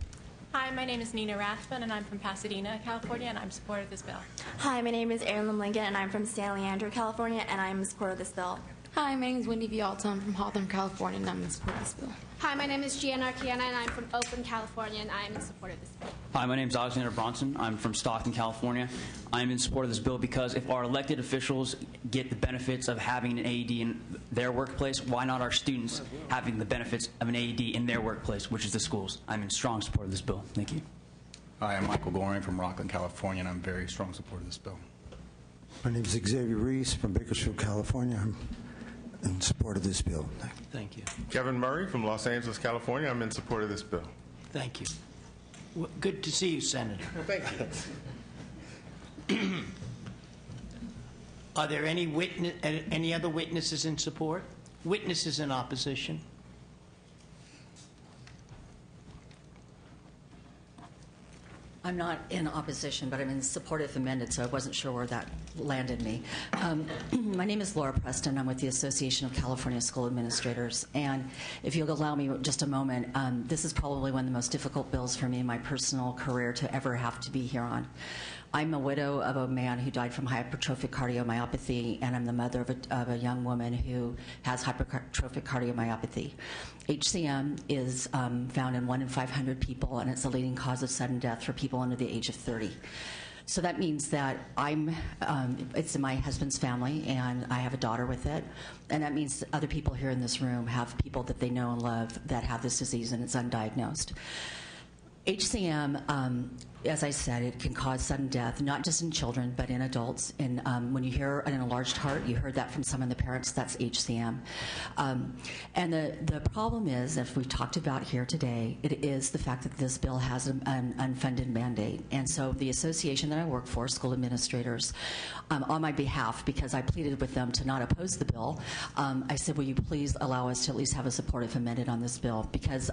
S30: Hi, my name is Nina Rathman, and I'm from Pasadena, California, and I'm in support of this bill.
S31: Hi, my name is Erin Lim-Lincoln, and I'm from San Leandro, California, and I'm in support of this bill.
S32: Hi, my name is Wendy Vialta. I'm from Hawthorne, California, and I'm in support of this bill.
S33: Hi, my name is Gianna Archiana, and I'm from Oakland, California, and I'm in support of this bill.
S34: Hi, my name is Alexander Bronson. I'm from Stockton, California. I'm in support of this bill because if our elected officials get the benefits of having an AED in their workplace, why not our students having the benefits of an AED in their workplace, which is the schools? I'm in strong support of this bill. Thank you.
S35: Hi, I'm Michael Goring from Rockland, California, and I'm very strong support of this bill.
S36: My name is Xavier Reese from Bakersfield, California. I'm in support of this bill.
S2: Thank you.
S37: Kevin Murray from Los Angeles, California. I'm in support of this bill.
S2: Thank you. Well, good to see you, Senator.
S37: Thank you.
S2: Are there any other witnesses in support? Witnesses in opposition?
S38: I'm not in opposition, but I'm in support of the amendment, so I wasn't sure where that landed me. My name is Laura Preston. I'm with the Association of California School Administrators. And if you'll allow me just a moment, this is probably one of the most difficult bills for me in my personal career to ever have to be here on. I'm a widow of a man who died from hypertrophic cardiomyopathy, and I'm the mother of a young woman who has hypertrophic cardiomyopathy. HCM is found in 1 in 500 people, and it's the leading cause of sudden death for people under the age of 30. So that means that it's in my husband's family, and I have a daughter with it. And that means that other people here in this room have people that they know and love that have this disease, and it's undiagnosed. HCM, as I said, it can cause sudden death, not just in children, but in adults. And when you hear an enlarged heart, you heard that from some of the parents, that's HCM. And the problem is, if we've talked about here today, it is the fact that this bill has an unfunded mandate. And so the association that I work for, school administrators, on my behalf, because I pleaded with them to not oppose the bill, I said, will you please allow us to at least have a supportive amendment on this bill? Because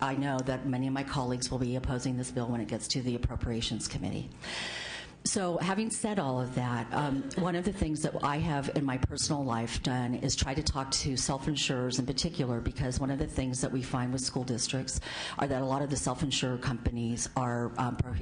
S38: I know that many of my colleagues will be opposing this bill when it gets to the Appropriations Committee. So having said all of that, one of the things that I have in my personal life done is try to talk to self-insurers in particular, because one of the things that we find with school districts are that a lot of the self-insurer companies are,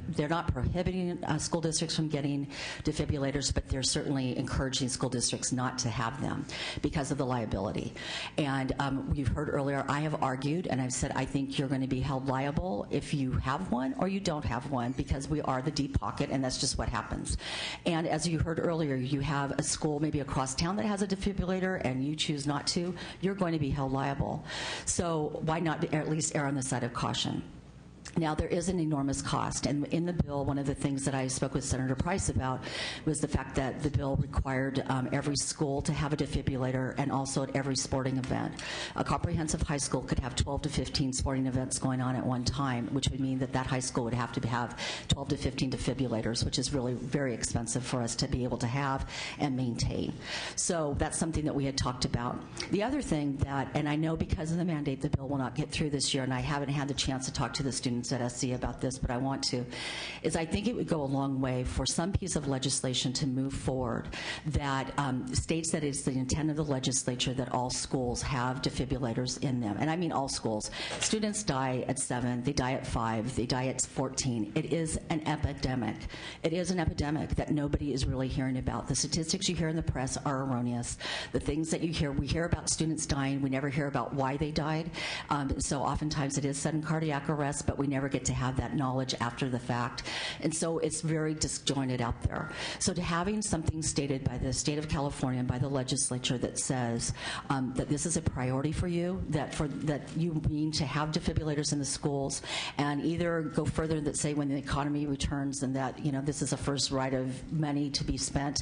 S38: they're not prohibiting school districts from getting defibrillators, but they're certainly encouraging school districts not to have them because of the liability. And you've heard earlier, I have argued and I've said I think you're going to be held liable if you have one or you don't have one, because we are the deep pocket, and that's just what happens. And as you heard earlier, you have a school maybe across town that has a defibrillator and you choose not to, you're going to be held liable. So why not at least err on the side of caution? Now, there is an enormous cost, and in the bill, one of the things that I spoke with Senator Price about was the fact that the bill required every school to have a defibrillator, and also at every sporting event. A comprehensive high school could have 12 to 15 sporting events going on at one time, which would mean that that high school would have to have 12 to 15 defibrillators, which is really very expensive for us to be able to have and maintain. So that's something that we had talked about. The other thing that, and I know because of the mandate, the bill will not get through this year, and I haven't had the chance to talk to the students at SC about this, but I want to, is I think it would go a long way for some piece of legislation to move forward that states that it's the intent of the legislature that all schools have defibrillators in them. And I mean all schools. Students die at 7, they die at 5, they die at 14. It is an epidemic. It is an epidemic that nobody is really hearing about. The statistics you hear in the press are erroneous. The things that you hear, we hear about students dying, we never hear about why they died. So oftentimes it is sudden cardiac arrest, but we never get to have that knowledge after the fact. And so it's very disjointed out there. So to having something stated by the state of California and by the legislature that says that this is a priority for you, that you mean to have defibrillators in the schools, and either go further that say when the economy returns and that, you know, this is a first right of money to be spent,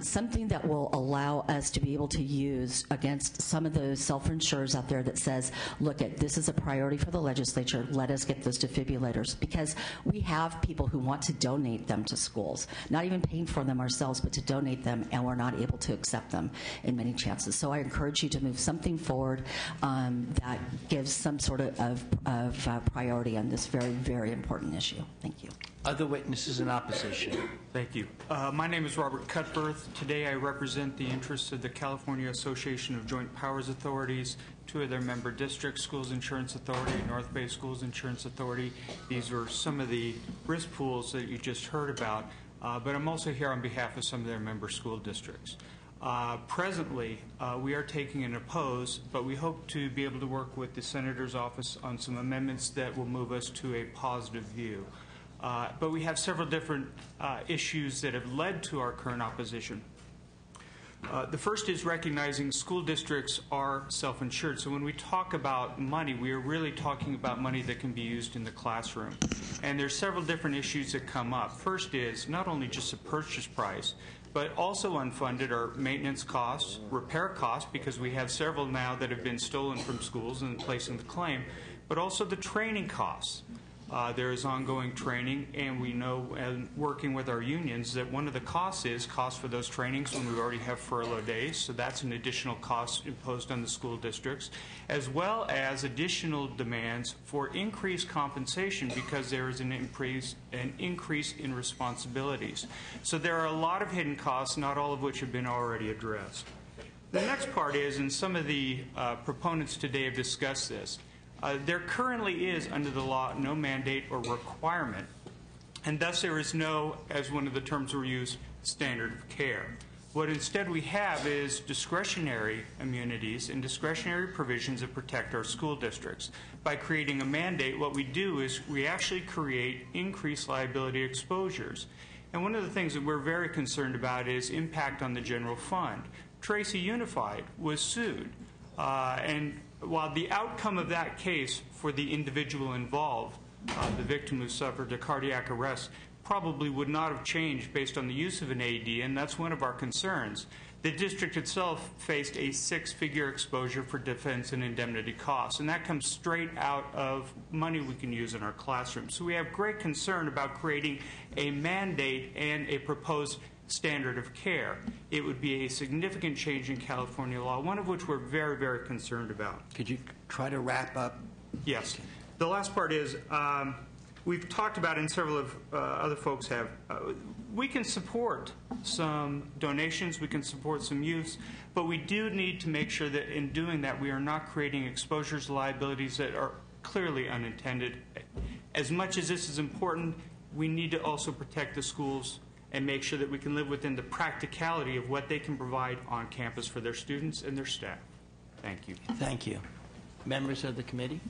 S38: something that will allow us to be able to use against some of those self-insurers out there that says, look, this is a priority for the legislature, let us get those defibrillators, because we have people who want to donate them to schools, not even paying for them ourselves, but to donate them, and we're not able to accept them in many chances. So I encourage you to move something forward that gives some sort of priority on this very, very important issue. Thank you.
S2: Other witnesses in opposition.
S3: Thank you. My name is Robert Cutbirth. Today I represent the interests of the California Association of Joint Powers Authorities, 2 of their member districts, Schools Insurance Authority, North Bay Schools Insurance Authority. These are some of the risk pools that you just heard about, but I'm also here on behalf of some of their member school districts. Presently, we are taking an oppose, but we hope to be able to work with the Senator's office on some amendments that will move us to a positive view. But we have several different issues that have led to our current opposition. The first is recognizing school districts are self-insured. So when we talk about money, we are really talking about money that can be used in the classroom. And there's several different issues that come up. First is not only just the purchase price, but also unfunded are maintenance costs, repair costs, because we have several now that have been stolen from schools and placing the claim, but also the training costs. There is ongoing training, and we know, working with our unions, that one of the costs is cost for those trainings when we already have furlough days, so that's an additional cost imposed on the school districts, as well as additional demands for increased compensation because there is an increase in responsibilities. So there are a lot of hidden costs, not all of which have been already addressed. The next part is, and some of the proponents today have discussed this, there currently is, under the law, no mandate or requirement, and thus there is no, as one of the terms were used, standard of care. What instead we have is discretionary immunities and discretionary provisions that protect our school districts. By creating a mandate, what we do is we actually create increased liability exposures. And one of the things that we're very concerned about is impact on the general fund. Tracy Unified was sued, and while the outcome of that case for the individual involved the victim who suffered a cardiac arrest, probably would not have changed based on the use of an AED, and that's one of our concerns. The district itself faced a six-figure exposure for defense and indemnity costs, and that comes straight out of money we can use in our classrooms. So we have great concern about creating a mandate and a proposed standard of care. It would be a significant change in California law, one of which we're very, very concerned about.
S2: Could you try to wrap up?
S3: Yes. The last part is, we've talked about, and several of other folks have, we can support some donations, we can support some use, but we do need to make sure that in doing that we are not creating exposures, liabilities that are clearly unintended. As much as this is important, we need to also protect the schools and make sure that we can live within the practicality of what they can provide on campus for their students and their staff. Thank you.
S2: Thank you. Members of the committee?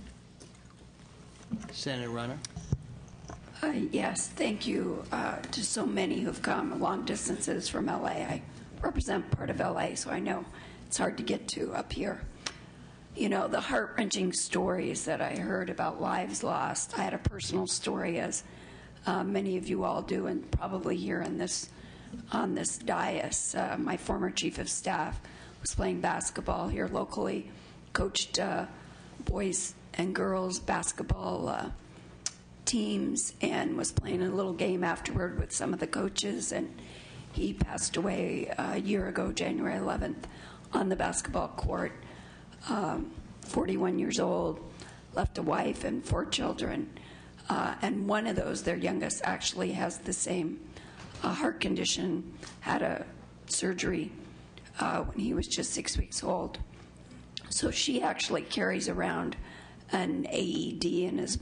S2: Senator Runner?
S1: Yes, thank you to so many who've come long distances from LA. I represent part of LA, so I know it's hard to get to up here. You know, the heart-wrenching stories that I heard about lives lost. I had a personal story, as many of you all do, and probably here in this, on this dais. My former chief of staff was playing basketball here locally, coached boys and girls basketball teams, and was playing a little game afterward with some of the coaches, and he passed away a year ago, January 11th, on the basketball court. 41 years old, left a wife and 4 children, and one of those, their youngest, actually has the same heart condition, had a surgery when he was just 6 weeks old. So she actually carries around an AED and has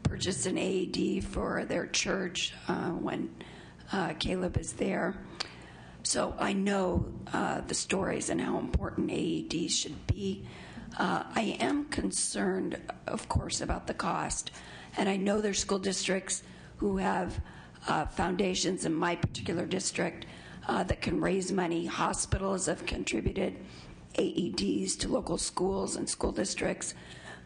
S1: purchased an AED for their church when Caleb is there. So I know the stories and how important AEDs should be. I am concerned, of course, about the cost. And I know there's school districts who have foundations in my particular district that can raise money. Hospitals have contributed AEDs to local schools and school districts.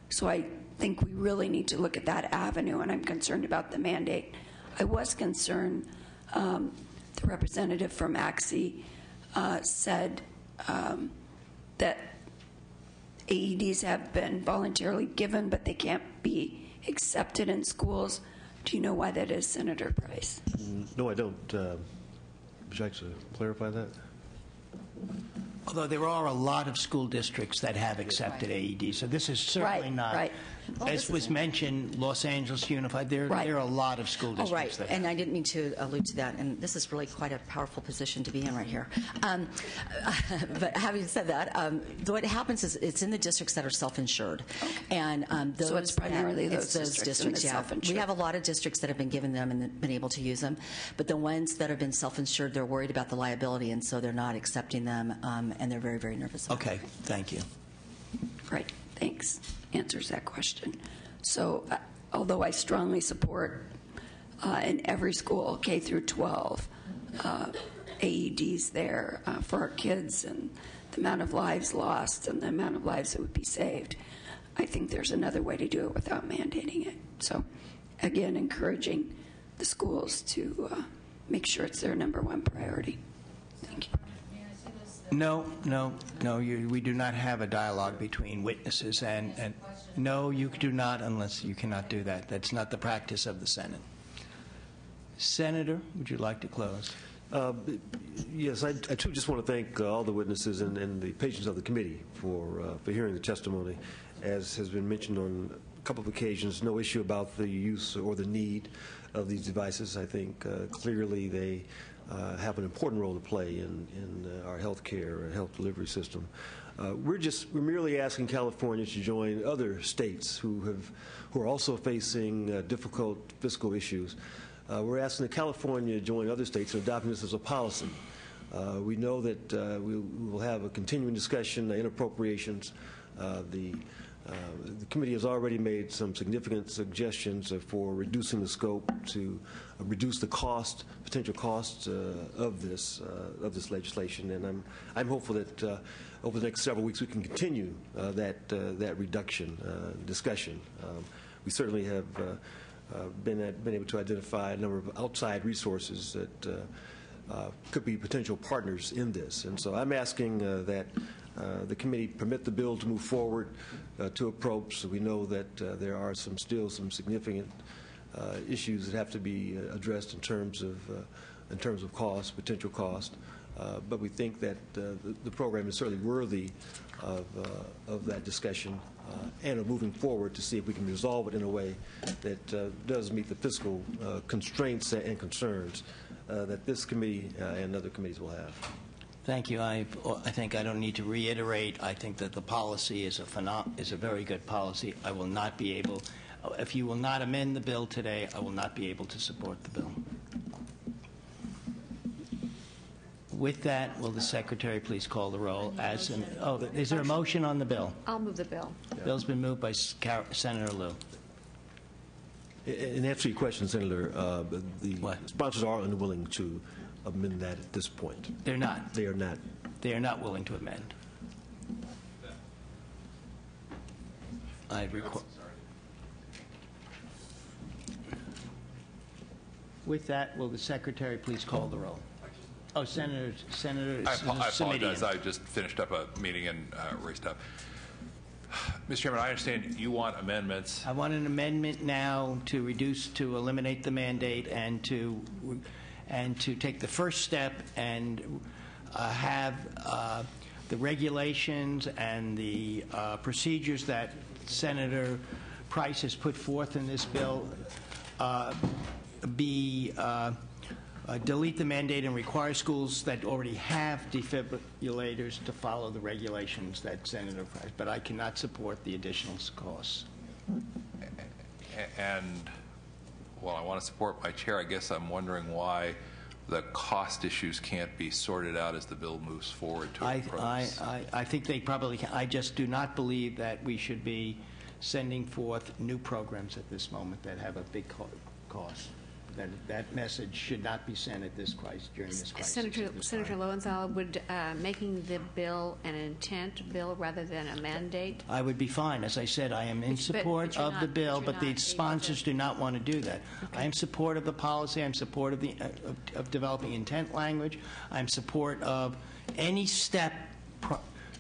S1: So I think we really need to look at that avenue, and I'm concerned about the mandate. I was concerned, the representative from AXI said that AEDs have been voluntarily given, but they can't be accepted in schools. Do you know why that is, Senator Price?
S4: No, I don't. Would you like to clarify that?
S2: Although there are a lot of school districts that have accepted AEDs, so this is certainly not.
S38: Right. Well,
S2: as was mentioned, Los Angeles Unified, there are a lot of school districts.
S38: Oh, right.
S2: That
S38: And I didn't mean to allude to that, and this is really quite a powerful position to be in right here. But having said that, what happens is it's in the districts that are self-insured. Okay. And
S1: so it's primarily those districts,
S38: yeah. We have a lot of districts that have been given them and been able to use them, but the ones that have been self-insured, they're worried about the liability, and so they're not accepting them, and they're very, very nervous about
S2: it. Thank you.
S1: Great, thanks. Answers that question. So, although I strongly support in every school, K through 12, AEDs there for our kids and the amount of lives lost and the amount of lives that would be saved, I think there's another way to do it without mandating it. So, again, encouraging the schools to make sure it's their #1 priority. Thank you.
S2: No. We do not have a dialogue between witnesses, and no, you do not, unless you cannot do that. That's not the practice of the Senate. Senator, would you like to close?
S4: Yes, I too just want to thank all the witnesses and the patience of the committee for hearing the testimony. As has been mentioned on a couple of occasions, no issue about the use or the need of these devices. I think clearly they have an important role to play in our health care and health delivery system. We're merely asking California to join other states who are also facing difficult fiscal issues. We're asking California to join other states in adopting this as a policy. We know that we will have a continuing discussion in appropriations. The committee has already made some significant suggestions for reducing the scope to reduce the potential costs of this legislation, and I'm hopeful that over the next several weeks we can continue that reduction discussion. We certainly have been able to identify a number of outside resources that could be potential partners in this. And so I'm asking that the committee permit the bill to move forward to approach. So we know that there are still some significant issues that have to be addressed in terms of cost, potential cost. But we think that the program is certainly worthy of that discussion and of moving forward to see if we can resolve it in a way that does meet the fiscal constraints and concerns that this committee and other committees will have.
S2: Thank you. I think I don't need to reiterate. I think that the policy is a very good policy. I will not be able, if you will not amend the bill today, I will not be able to support the bill. With that, will the Secretary please call the roll? Is there a motion on the bill?
S5: I'll move the bill.
S2: The bill's been moved by Senator Liu.
S4: In answer to your question, Senator, the sponsors are unwilling to amend that at this point.
S2: They're not?
S4: They are not.
S2: They are not willing to amend. With that, will the Secretary please call the roll? Oh, Senator
S6: I apologize. I just finished up a meeting and raced up. Mr. Chairman, I understand you want amendments.
S2: I want an amendment now to eliminate the mandate and to take the first step and have the regulations and the procedures that Senator Price has put forth in this bill delete the mandate and require schools that already have defibrillators to follow the regulations that Senator Price. But I cannot support the additional costs.
S6: And while I want to support my chair, I guess I'm wondering why the cost issues can't be sorted out as the bill moves forward to approach.
S2: I think they probably can. I just do not believe that we should be sending forth new programs at this moment that have a big cost. That message should not be sent at this crisis, during this crisis.
S5: Senator Lowenthal, would making the bill an intent bill rather than a mandate?
S2: I would be fine. As I said, I am in support of the bill, but the sponsors do not want to do that. Okay. I am support of the policy. I'm support of of developing intent language. I'm support of any step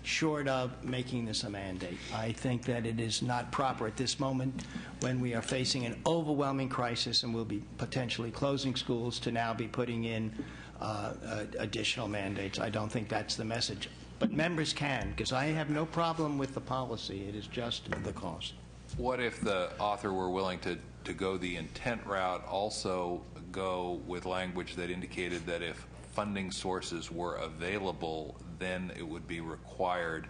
S2: short of making this a mandate. I think that it is not proper at this moment when we are facing an overwhelming crisis and we'll be potentially closing schools to now be putting in additional mandates. I don't think that's the message. But members can, because I have no problem with the policy. It is just the cost.
S6: What if the author were willing to go the intent route, also go with language that indicated that if funding sources were available, then it would be required.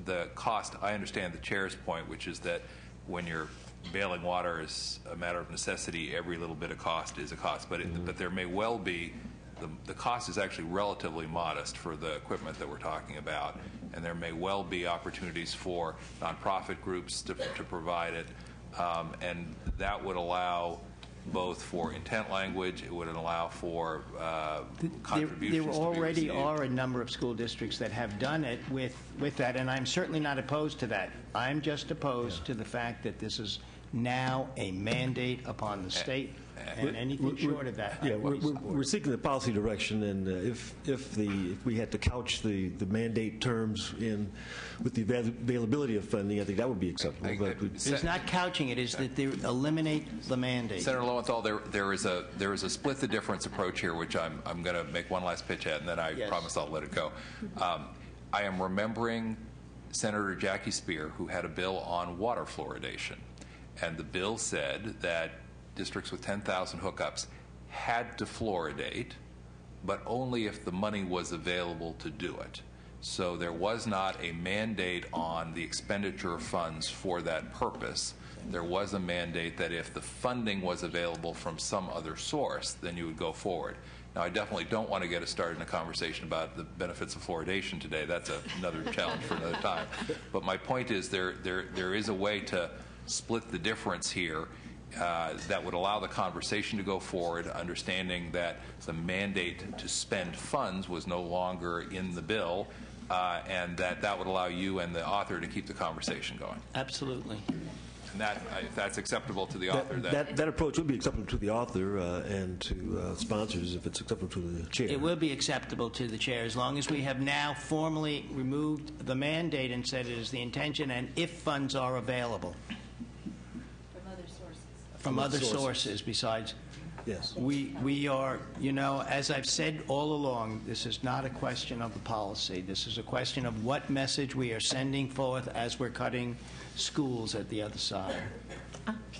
S6: The cost, I understand the chair's point, which is that when you're bailing water is a matter of necessity, every little bit of cost is a cost. But there may well be, the cost is actually relatively modest for the equipment that we're talking about, and there may well be opportunities for nonprofit groups to provide it, and that would allow both for intent language, it would allow for contributions.
S2: There already are a number of school districts that have done it with that, and I'm certainly not opposed to that. I'm just opposed to the fact that this is now a mandate upon the state, and anything short of that.
S4: Yeah, we're seeking the policy direction, and if we had to couch the mandate terms with the availability of funding, I think that would be acceptable.
S2: It's not couching it; is that they eliminate the mandate.
S6: Senator Lowenthal, there is a split the difference approach here, which I'm going to make one last pitch at, and then I promise I'll let it go. I am remembering Senator Jackie Speer, who had a bill on water fluoridation, and the bill said that districts with 10,000 hookups had to fluoridate, but only if the money was available to do it. So there was not a mandate on the expenditure of funds for that purpose. There was a mandate that if the funding was available from some other source, then you would go forward. Now, I definitely don't want to get us started in a conversation about the benefits of fluoridation today. That's another challenge for another time. But my point is there is a way to split the difference here that would allow the conversation to go forward, understanding that the mandate to spend funds was no longer in the bill, and that would allow you and the author to keep the conversation going.
S2: Absolutely.
S6: And that, if that's acceptable to the author,
S4: That approach would be acceptable to the author and to sponsors if it's acceptable to the chair.
S2: It will be acceptable to the chair as long as we have now formally removed the mandate and said it is the intention and if funds are available. From other sources besides.
S4: Yes.
S2: We are, as I've said all along, this is not a question of the policy. This is a question of what message we are sending forth as we're cutting schools at the other side.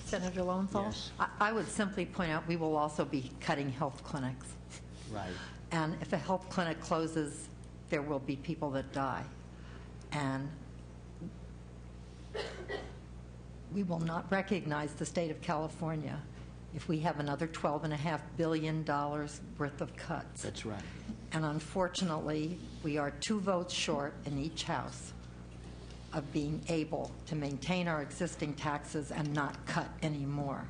S7: Senator Lowenthal?
S2: Yes.
S7: I would simply point out we will also be cutting health clinics.
S2: Right.
S7: And if a health clinic closes, there will be people that die. And we will not recognize the state of California if we have another $12.5 billion worth of cuts.
S2: That's right.
S7: And unfortunately, we are 2 votes short in each house of being able to maintain our existing taxes and not cut any more.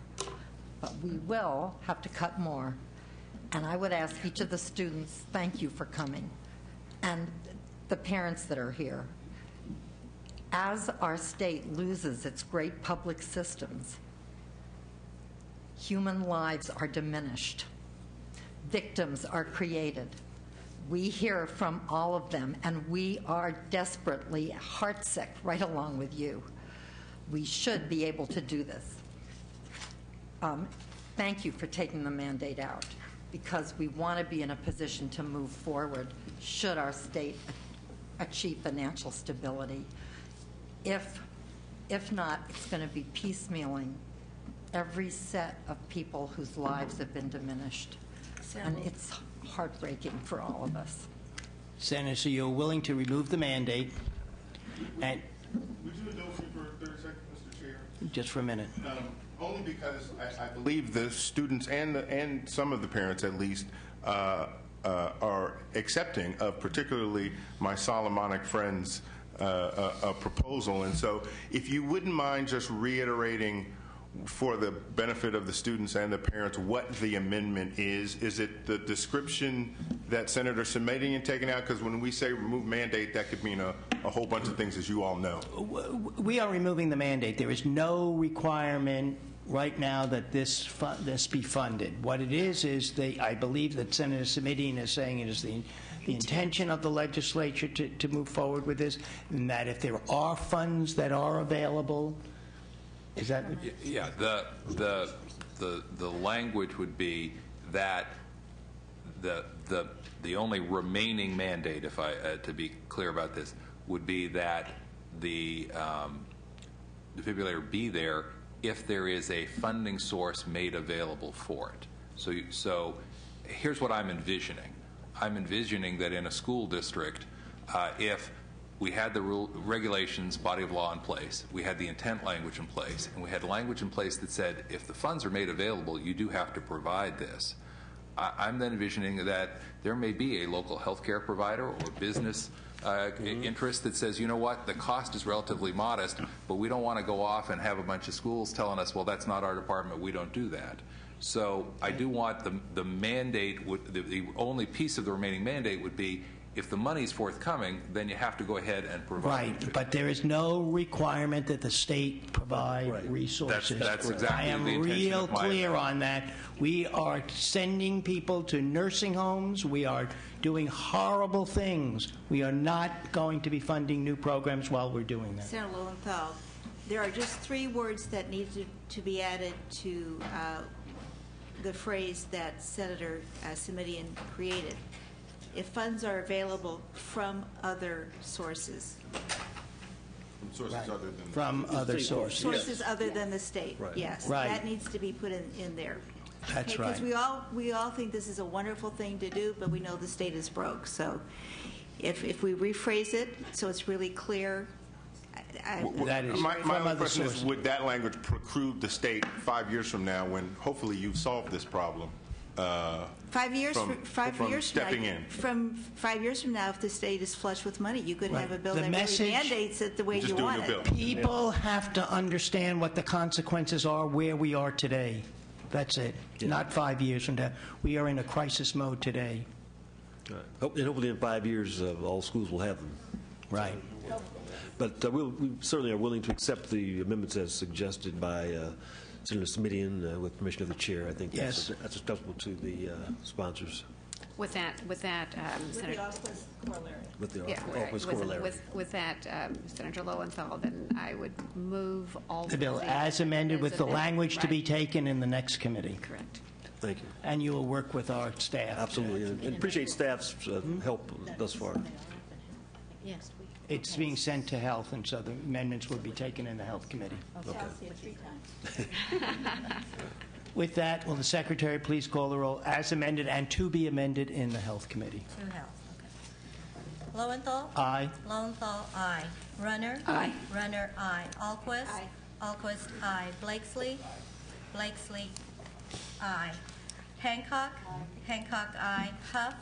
S7: But we will have to cut more. And I would ask each of the students, thank you for coming, and the parents that are here. As our state loses its great public systems, human lives are diminished. Victims are created. We hear from all of them, and we are desperately heartsick right along with you. We should be able to do this. Thank you for taking the mandate out, because we want to be in a position to move forward should our state achieve financial stability. If not, it's going to be piecemealing every set of people whose lives have been diminished. And it's heartbreaking for all of us.
S2: Senator, so you're willing to remove the mandate and...
S37: Would you indulge me for 30 seconds, Mr. Chair?
S2: Just for a minute.
S37: Only because I believe the students and some of the parents, at least, are accepting of particularly my Solomonic friends' a proposal. And so if you wouldn't mind just reiterating for the benefit of the students and the parents what the amendment is it the description that Senator submitting and taking out? Because when we say remove mandate, that could mean a whole bunch of things, as you all know.
S2: We are removing the mandate. There is no requirement right now that this be funded. What it is I believe that Senator Samidin is saying it is the intention of the legislature to move forward with this, and that if there are funds that are available, is that?
S6: Yeah, the language would be that the only remaining mandate, if I to be clear about this, would be that the defibrillator be there if there is a funding source made available for it. So here's what I'm envisioning. I'm envisioning that in a school district, if we had the regulations, body of law in place, we had the intent language in place, and we had language in place that said if the funds are made available, you do have to provide this. I'm then envisioning that there may be a local health care provider or business interest that says, you know what, the cost is relatively modest, but we don't want to go off and have a bunch of schools telling us, well, that's not our department, we don't do that. So I do want the mandate, the only piece of the remaining mandate would be if the money's forthcoming, then you have to go ahead and provide it.
S2: Right, but there is no requirement that the state provide resources.
S6: That's exactly
S2: I am
S6: the intention
S2: real
S6: of my
S2: clear on that. We are sending people to nursing homes. We are doing horrible things. We are not going to be funding new programs while we're doing that.
S8: Senator Lowenthal, there are just 3 words that need to be added to the phrase that Senator Samidin created. If funds are available from other sources.
S37: From sources other than
S2: from other sources.
S8: Sources other than the state.
S37: Right.
S8: Yes,
S2: right.
S8: That needs to be put in there.
S2: That's right.
S8: Because we all think this is a wonderful thing to do, but we know the state is broke. So, if we rephrase it so it's really clear.
S2: That is
S37: my only question is, would that language preclude the state 5 years from now, when hopefully you've solved this problem?
S8: 5 years from
S37: stepping in.
S8: From 5 years from now, if the state is flush with money, you could have a bill
S2: The
S8: that
S2: message,
S8: really mandates it the way you want it.
S2: People have to understand what the consequences are where we are today. That's it. Not 5 years from now. We are in a crisis mode today.
S4: And hopefully in 5 years, all schools will have them.
S2: Right.
S4: But we certainly are willing to accept the amendments as suggested by Senator Simidian with permission of the chair. I think
S2: Yes.
S4: that's acceptable to the sponsors.
S5: With that, Senator.
S4: With the
S5: Yeah,
S4: Alquist corollary.
S5: with that, Senator Lowenthal, then I would move all
S2: The bill as amended with the language to be taken in the next committee.
S5: Correct.
S4: Thank you.
S2: And you will work with our staff.
S4: Absolutely, and appreciate staff's help thus far.
S5: Yes.
S2: It's being sent to Health, and so the amendments will be taken in the Health Committee. With that, will the Secretary please call the roll as amended and to be amended in the Health Committee?
S9: To Health, okay. Lowenthal?
S2: Aye.
S9: Lowenthal, aye. Runner?
S1: Aye.
S9: Runner, aye. Alquist?
S8: Aye.
S9: Alquist, aye. Blakesley? Blakesley, aye. Hancock? Hancock, aye. Huff?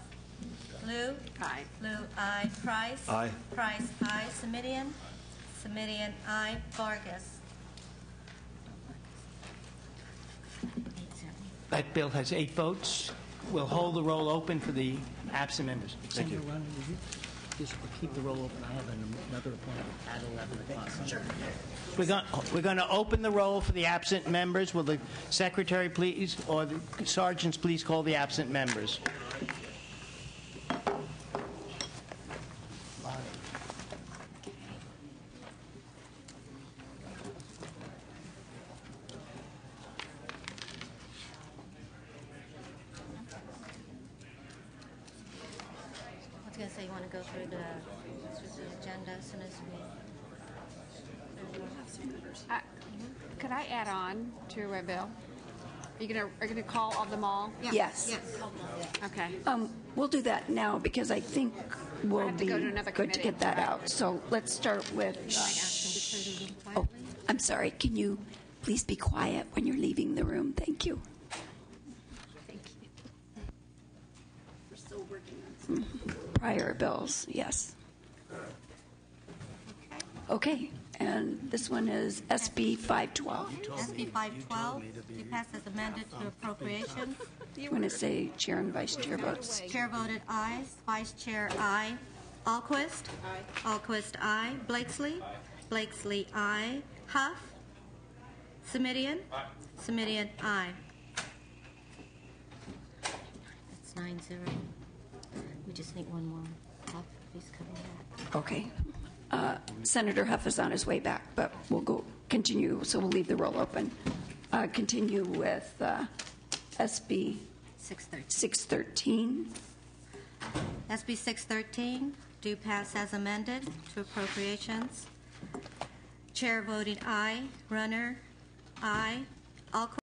S9: Lou?
S5: Aye.
S9: Lou, aye. Price?
S4: Aye.
S9: Price, aye. Simidian? Simidian, aye. Vargas?
S2: That bill has 8 votes. We'll hold the roll open for the absent members.
S4: Thank you.
S2: Senator Ronald, would you just keep the roll open? I have another appointment at 11 o'clock. Sure. We're going to open the roll for the absent members. Will the Secretary please, or the sergeants please call the absent members?
S9: I was going to say, you want to go through the agenda as soon as we...
S5: Could I add on to a bill? Are you gonna call of them all?
S1: Yes.
S5: Okay.
S1: We'll do that now because I think we'll
S5: have to
S1: be
S5: go to another
S1: good to
S5: committee.
S1: get that out. So let's start with. Oh, I'm sorry. Can you please be quiet when you're leaving the room? Thank you.
S5: Thank you.
S1: We're still working on some prior bills. Yes. Okay. And this one is SB 512.
S9: SB 512, to pass as amended to appropriation.
S1: You want to say Chair and Vice Chair votes?
S9: Chair voted aye. Vice Chair, aye. Alquist? Aye. Alquist, aye. Blakesley? Blakesley, aye. Huff? Simidian? Aye. Simidian, aye. That's 9-0. We just need one more. Huff, if he's coming back.
S1: Okay. Senator Huff is on his way back, but we'll continue, so we'll leave the roll open. Continue with SB 613.
S9: SB 613, do pass as amended to appropriations. Chair voting aye. Runner, aye. Alquist?